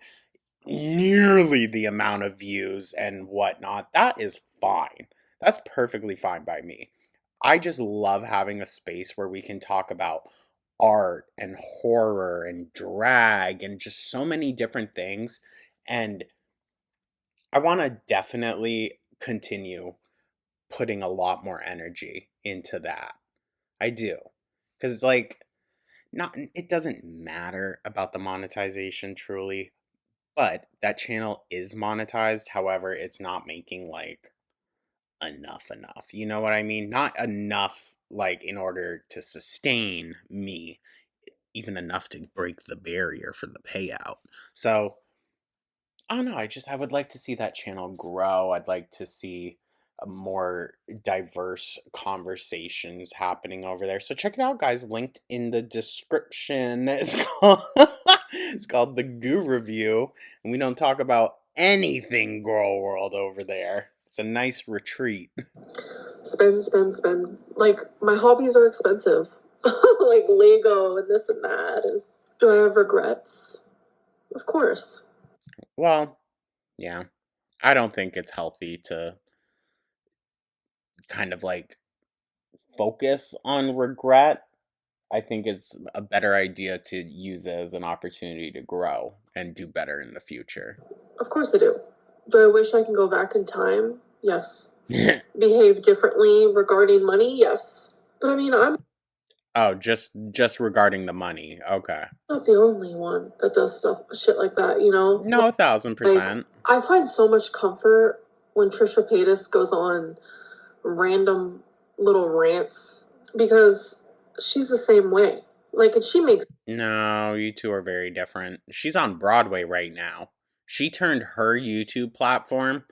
nearly the amount of views and whatnot. That is fine. That's perfectly fine by me. I just love having a space where we can talk about art and horror and drag and just so many different things. And I want to definitely continue putting a lot more energy into that. I do. Because it's like, it doesn't matter about the monetization truly, but that channel is monetized. However, it's not making like enough. You know what I mean? Not enough like in order to sustain me, even enough to break the barrier for the payout. So I don't know. I would like to see that channel grow. I'd like to see more diverse conversations happening over there. So check it out, guys. Linked in the description. It's called The Goo Review. And we don't talk about anything Girl World over there. It's a nice retreat. Spend. Like, my hobbies are expensive. Like Lego and this and that. And do I have regrets? Of course. Well, yeah. I don't think it's healthy to kind of like focus on regret. I think it's a better idea to use it as an opportunity to grow and do better in the future. Of course I do. Do I wish I can go back in time? Yes. Behave differently regarding money? Yes. But I mean, I'm Oh, just regarding the money. Okay. not the only one that does shit like that, you know? No, 1000%. I find so much comfort when Trisha Paytas goes on random little rants because she's the same way. Like, and she makes... No, you two are very different. She's on Broadway right now. She turned her YouTube platform,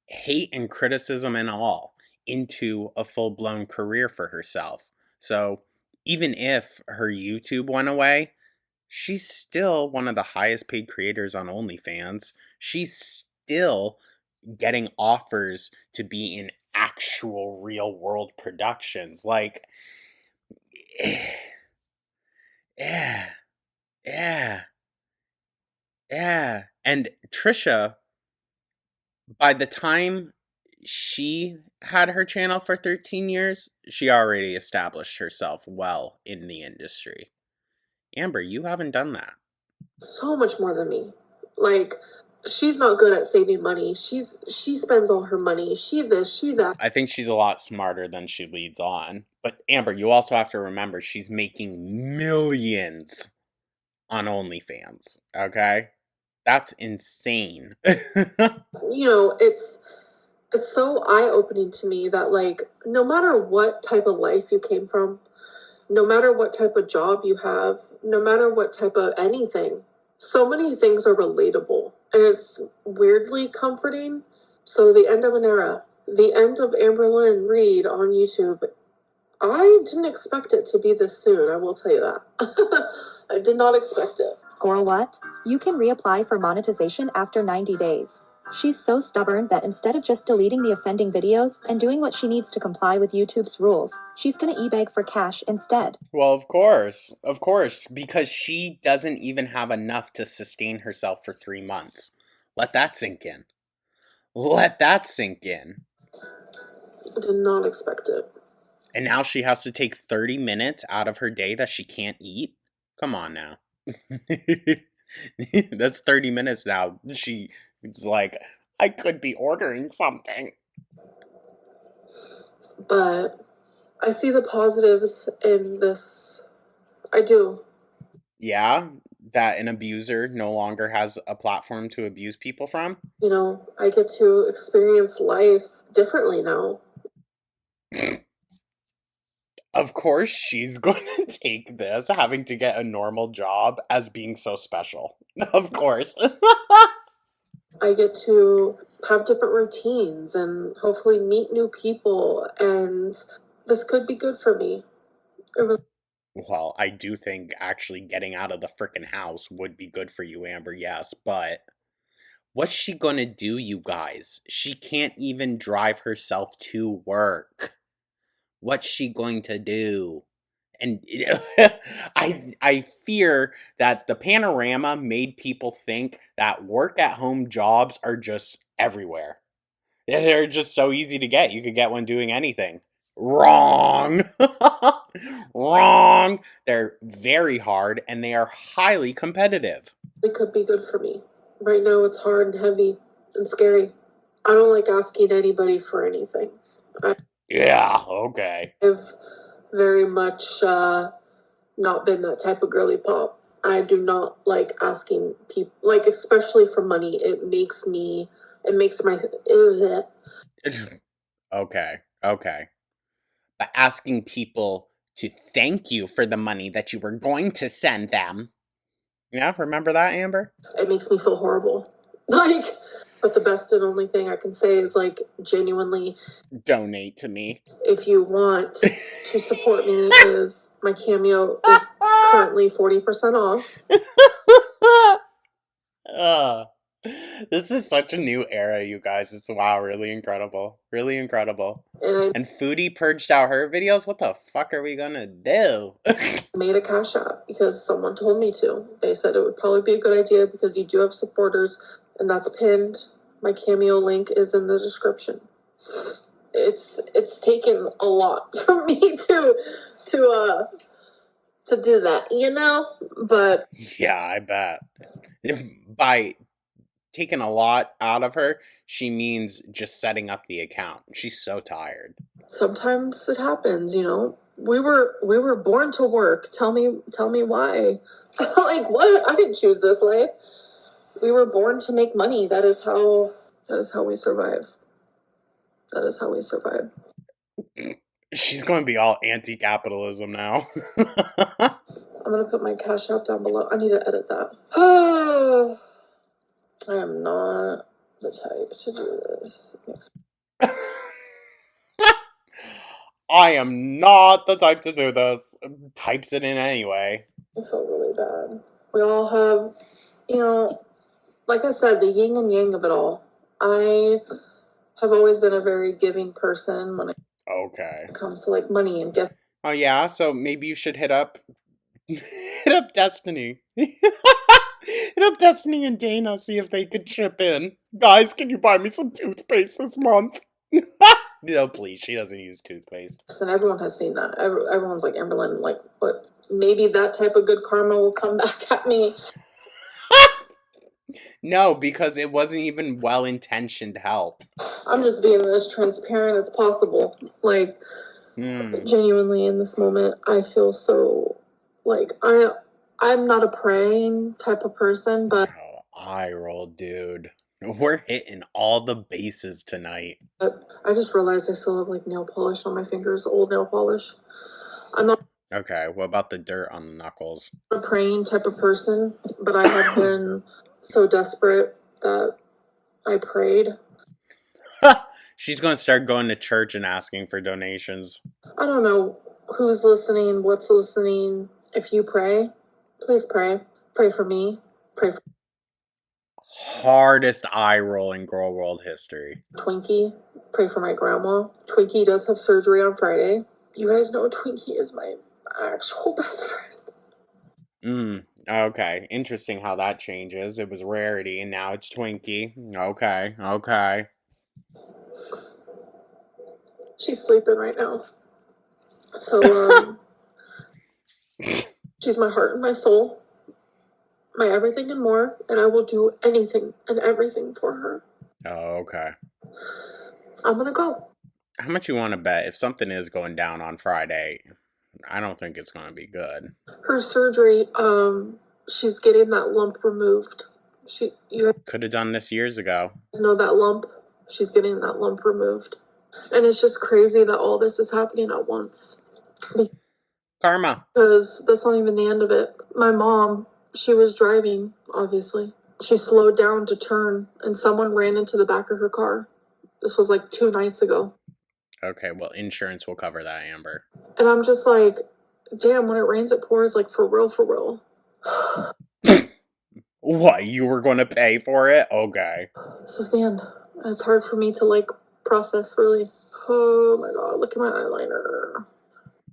hate and criticism and all, into a full-blown career for herself. So even if her YouTube went away, she's still one of the highest paid creators on OnlyFans. She's still getting offers to be in actual real world productions. Like, yeah. And Trisha, by the time she had her channel for 13 years, she already established herself well in the industry. Amber, you haven't done that. So much more than me. Like, she's not good at saving money. She spends all her money. She this, she that. I think she's a lot smarter than she leads on. But Amber, you also have to remember she's making millions on OnlyFans. Okay? That's insane. You know, it's so eye-opening to me that, like, no matter what type of life you came from, no matter what type of job you have, no matter what type of anything, so many things are relatable. And it's weirdly comforting. So the end of an era, the end of Amberlynn Reid on YouTube, I didn't expect it to be this soon, I will tell you that. I did not expect it. Girl, what? You can reapply for monetization after 90 days. She's so stubborn that instead of just deleting the offending videos and doing what she needs to comply with YouTube's rules, she's gonna e-beg for cash instead. Well, of course, because she doesn't even have enough to sustain herself for 3 months. Let that sink in. I did not expect it. And now she has to take 30 minutes out of her day that she can't eat? Come on now. That's 30 minutes now. She's like, I could be ordering something. But I see the positives in this. I do. Yeah, that an abuser no longer has a platform to abuse people from. You know, I get to experience life differently now. Of course, she's going to take this, having to get a normal job, as being so special. Of course. I get to have different routines and hopefully meet new people, and this could be good for me. It really Well, I do think actually getting out of the frickin' house would be good for you, Amber, yes, but what's she gonna do, you guys? She can't even drive herself to work. What's she going to do? And I fear that the panorama made people think that work at home jobs are just everywhere. They're just so easy to get. You could get one doing anything. Wrong. Wrong. They're very hard and they are highly competitive. could be good for me. Right now, it's hard and heavy and scary. I don't like asking anybody for anything. Yeah, okay. I've very much not been that type of girly pop. I do not like asking people, like especially for money. It makes my Okay, okay. But asking people to thank you for the money that you were going to send them. Yeah, remember that, Amber? it makes me feel horrible. Like, but the best and only thing I can say is like genuinely, Donate to me. if you want to support me, is my Cameo is currently 40% off. This is such a new era, you guys. It's really incredible. Really incredible. And And Foodie purged out her videos? What the fuck are we gonna do? I made a Cash App because someone told me to. They said it would probably be a good idea because you do have supporters, and that's pinned. My Cameo link is in the description. It's taken a lot for me to do that, you know? But Yeah, I bet. By taking a lot out of her, she means just setting up the account. She's so tired. sometimes it happens, you know. We were born to work. Tell me why. Like, what? I didn't choose this life. We were born to make money. That is how we survive. That is how we survive. She's going to be all anti-capitalism now. I'm gonna put my Cash App down below. I need to edit that. I am not the type to do this. I am not the type to do this. Types it in anyway. I feel really bad. We all have, you know, like I said, the yin and yang of it all. I have always been a very giving person when it Okay. comes to like money and gift. Oh yeah, so maybe you should hit up Destiny. Hit up Destiny and Dana, see if they could chip in. Guys, can you buy me some toothpaste this month? No, please, she doesn't use toothpaste. And everyone has seen that. Everyone's like, Amberlynn, like, what? Maybe that type of good karma will come back at me. No, because it wasn't even well-intentioned help. I'm just being as transparent as possible. Like, genuinely in this moment, I feel so, like, I'm not a praying type of person, but Oh, eye roll, dude. We're hitting all the bases tonight. I just realized I still have, like, nail polish on my fingers, old nail polish. I'm not Okay, what about the dirt on the knuckles? a praying type of person, but I have been so desperate that I prayed. She's gonna start going to church and asking for donations. I don't know who's listening, what's listening. If you pray, please pray. Pray for me. Pray for Hardest eye roll in girl world history. Twinkie. Pray for my grandma. Twinkie does have surgery on Friday. You guys know Twinkie is my actual best friend. Okay. Interesting how that changes. It was Rarity and now it's Twinkie. Okay. She's sleeping right now. So, she's my heart and my soul, my everything and more, and I will do anything and everything for her. Oh, okay. I'm gonna go. How much you want to bet if something is going down on Friday? I don't think it's going to be good. Her surgery, she's getting that lump removed. You Could have done this years ago. guys know that lump? She's getting that lump removed. And it's just crazy that all this is happening at once. Karma. Because that's not even the end of it. My mom, she was driving, obviously. She slowed down to turn, and someone ran into the back of her car. This was like 2 nights ago. Okay, well, insurance will cover that, Amber. And I'm just like, damn, when it rains, it pours, like, for real, for real. What, you were going to pay for it? Okay. This is the end. And it's hard for me to, like, process, really. Oh my god, look at my eyeliner.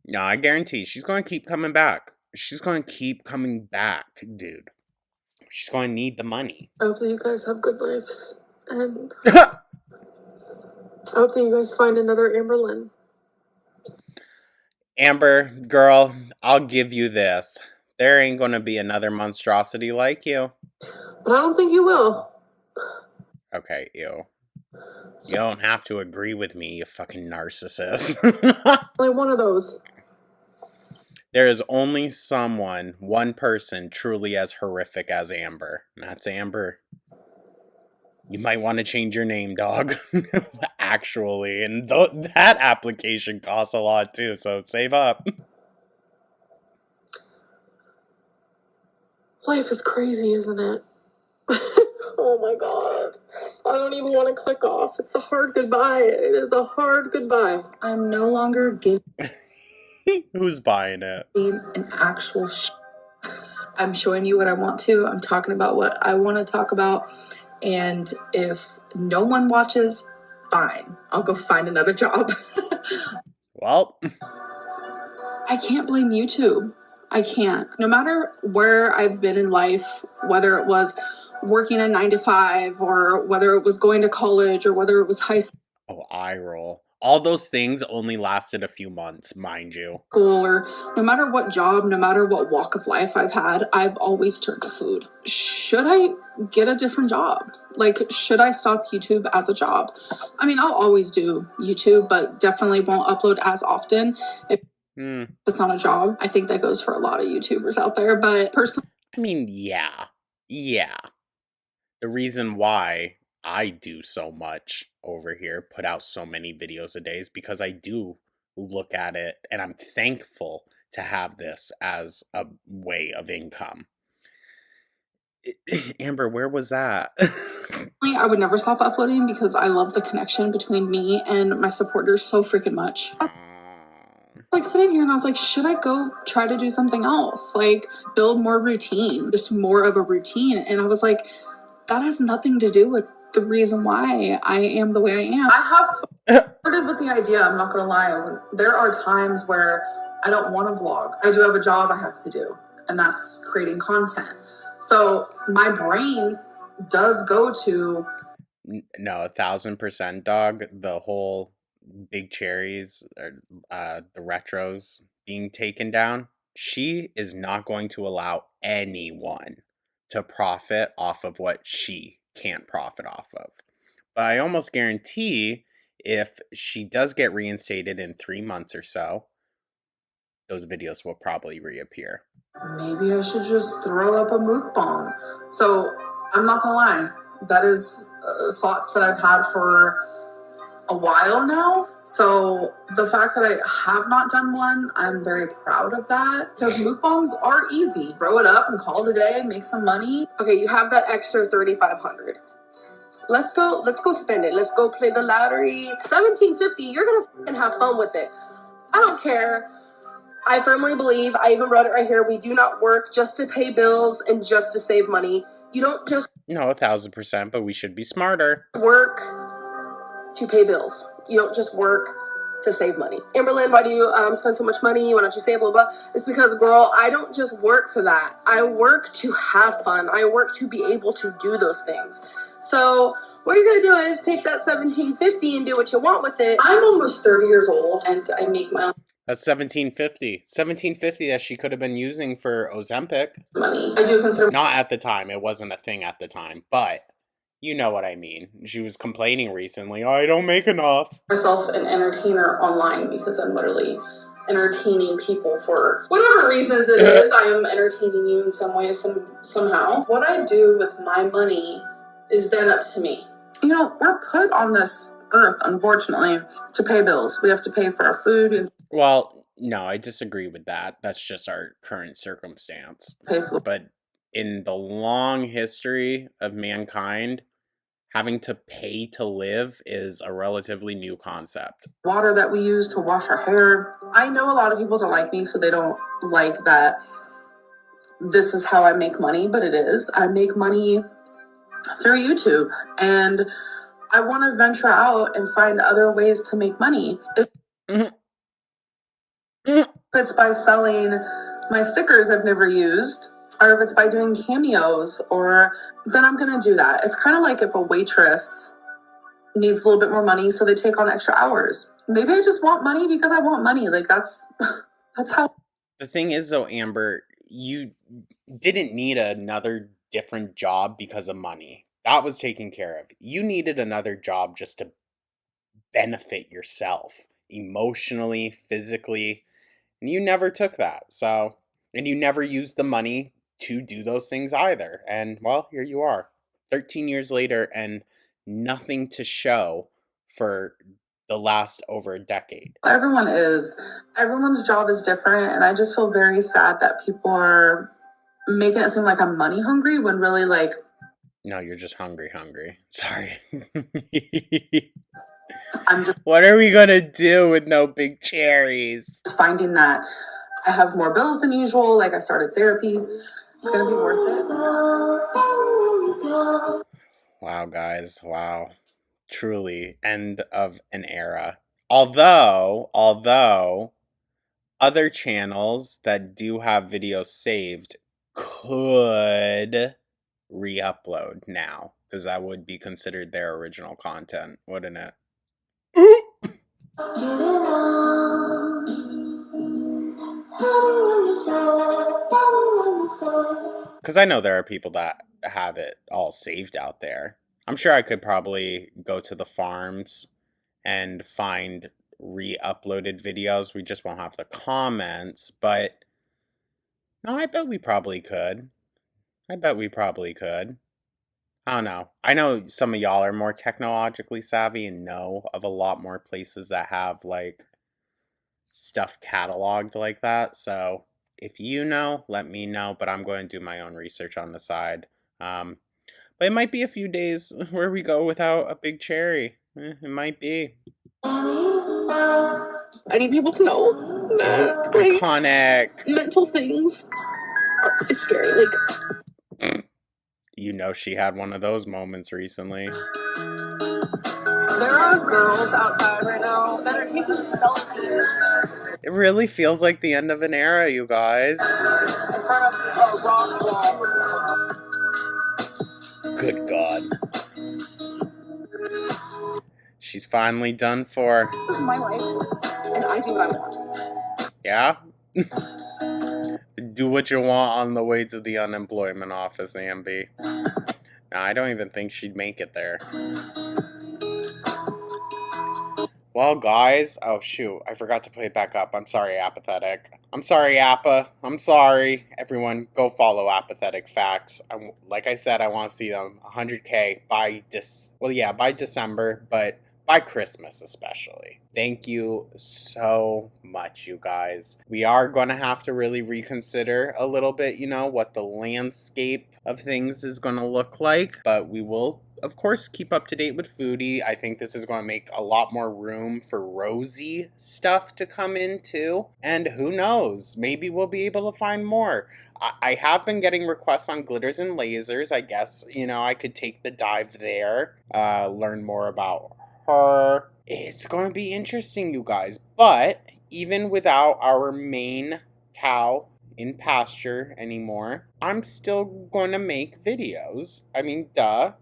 No, I guarantee she's going to keep coming back. She's going to keep coming back, dude. She's going to need the money. I hope that you guys have good lives. And I hope that you guys find another Amberlynn. Amber, girl, I'll give you this. There ain't going to be another monstrosity like you. But I don't think you will. Okay, ew. You don't have to agree with me, you fucking narcissist. Like one of those. There is only one person truly as horrific as Amber. And that's Amber. You might want to change your name, dog. Actually. And that application costs a lot too, so save up. Life is crazy, isn't it? Oh my god. I don't even want to click off. It's a hard goodbye. It is a hard goodbye. I'm no longer giving Who's buying it? an actual I'm showing you what I want to. I'm talking about what I want to talk about. And if no one watches, fine. I'll go find another job. Well, I can't blame YouTube. I can't. No matter where I've been in life, whether it was working a 9-to-5 or whether it was going to college or whether it was high oh, eye roll. All those things only lasted a few months, mind you. school, or no matter what job, no matter what walk of life I've had, I've always turned to food. Should I get a different job? Like, should I stop YouTube as a job? I mean, I'll always do YouTube, but definitely won't upload as often if it's not a job. I think that goes for a lot of YouTubers out there, but personally, I mean, yeah. The reason why I do so much over here, put out so many videos a day, is because I do look at it and I'm thankful to have this as a way of income. Amber, where was that? I would never stop uploading because I love the connection between me and my supporters so freaking much. Like sitting here and I was like, should I go try to do something else? Like build more routine, just more of a routine. And I was like, that has nothing to do with the reason why I am the way I am. I have started with the idea, I'm not going to lie. There are times where I don't want to vlog. I do have a job I have to do, and that's creating content. So my brain does go to... No, 1000%, dog. The whole Big Cherries, or the retros being taken down, she is not going to allow anyone to profit off of what she can't profit off of. But I almost guarantee if she does get reinstated in 3 months or so, those videos will probably reappear. Maybe I should just throw up a mukbang. So I'm not gonna lie, that is thoughts that I've had for a while now. So the fact that I have not done one, I'm very proud of that, because mukbangs are easy. Throw it up and call it a day, make some money. Okay, you have that extra $3,500. Let's go spend it. Let's go play the lottery. $1,750, you're gonna have fun with it. I don't care. I firmly believe, I even wrote it right here, we do not work just to pay bills and just to save money. You don't just... No, 1000%, but we should be smarter. ...work to pay bills. You don't just work to save money. Amberlynn, why do you spend so much money? Why don't you save, blah, blah? It's because, girl, I don't just work for that. I work to have fun. I work to be able to do those things. So what you're going to do is take that $1,750 and do what you want with it. I'm almost 30 years old and I make my own That's $1,750. $1,750 that she could have been using for Ozempic. money. I do consider Not at the time. It wasn't a thing at the time. But you know what I mean. She was complaining recently, I don't make enough. myself an entertainer online because I'm literally entertaining people for whatever reasons it is. I am entertaining you in some way, somehow. What I do with my money is then up to me. You know, we're put on this earth, unfortunately, to pay bills. We have to pay for our food. Well, No, I disagree with that. That's just our current circumstance. pay for the But in the long history of mankind, having to pay to live is a relatively new concept. water that we use to wash our hair. I know a lot of people don't like me, so they don't like that this is how I make money, but it is. I make money through YouTube, and I want to venture out and find other ways to make money. If it's by selling my stickers I've never used, or if it's by doing cameos, or then I'm going to do that. It's kind of like if a waitress needs a little bit more money, so they take on extra hours. Maybe I just want money because I want money. Like that's how. The thing is, though, Amber, you didn't need another different job because of money. That was taken care of. You needed another job just to benefit yourself emotionally, physically, and you never took that. So, and you never used the money to do those things either. And well, here you are, 13 years later, and nothing to show for the last over a decade. Everyone's job is different, and I just feel very sad that people are making it seem like I'm money hungry when really, like, No, you're just hungry. Sorry. I'm just What are we gonna do with no big cherries? finding that I have more bills than usual. Like, I started therapy. It's gonna be worth it. Wow, guys. Wow. Truly, end of an era. Although other channels that do have videos saved could re-upload now, because that would be considered their original content, wouldn't it? Because I know there are people that have it all saved out there. I'm sure I could probably go to the farms and find re-uploaded videos. We just won't have the comments, but no, I bet we probably could. I don't know. I know some of y'all are more technologically savvy and know of a lot more places that have like stuff cataloged like that. So if you know, let me know, but I'm going to do my own research on the side. But it might be a few days where we go without a big cherry. It might be. I need people to know that Iconic. mental things are scary. Like, You know she had one of those moments recently. there are girls outside right now that are taking selfies It really feels like the end of an era, you guys. in front of a rock wall. Good God. She's finally done for. This is my life, and I do what I want. Yeah? Do what you want on the way to the unemployment office, Ambi. No, I don't even think she'd make it there. Well, guys. Oh, shoot. I forgot to play it back up. I'm sorry, Apathetic. I'm sorry, Appa. I'm sorry. Everyone, go follow Apathetic Facts. Like I said, I want to see them 100K by December, but by Christmas especially. Thank you so much, you guys. We are going to have to really reconsider a little bit, what the landscape of things is going to look like, but we will, of course, keep up to date with Foodie. I think this is going to make a lot more room for Rosie stuff to come in too. And who knows, maybe we'll be able to find more. I have been getting requests on Glitters and Lasers. I guess, I could take the dive there, learn more about her. It's going to be interesting, you guys. But even without our main cow in pasture anymore, I'm still going to make videos. I mean, duh.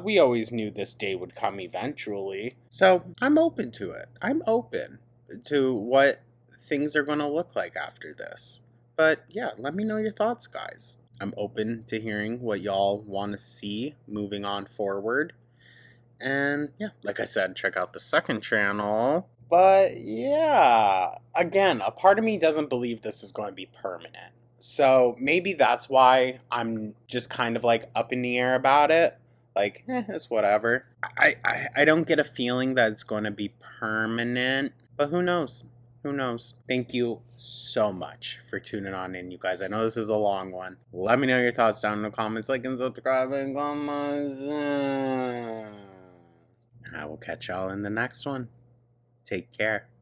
We always knew this day would come eventually. So I'm open to it. I'm open to what things are going to look like after this. But yeah, let me know your thoughts, guys. I'm open to hearing what y'all want to see moving on forward. And yeah, like I said, check out the second channel. But yeah, again, a part of me doesn't believe this is going to be permanent. So maybe that's why I'm just kind of like up in the air about it. Like, it's whatever. I don't get a feeling that it's going to be permanent. But who knows? Who knows? Thank you so much for tuning on in, you guys. I know this is a long one. Let me know your thoughts down in the comments. Like and subscribe and comments. And I will catch y'all in the next one. Take care.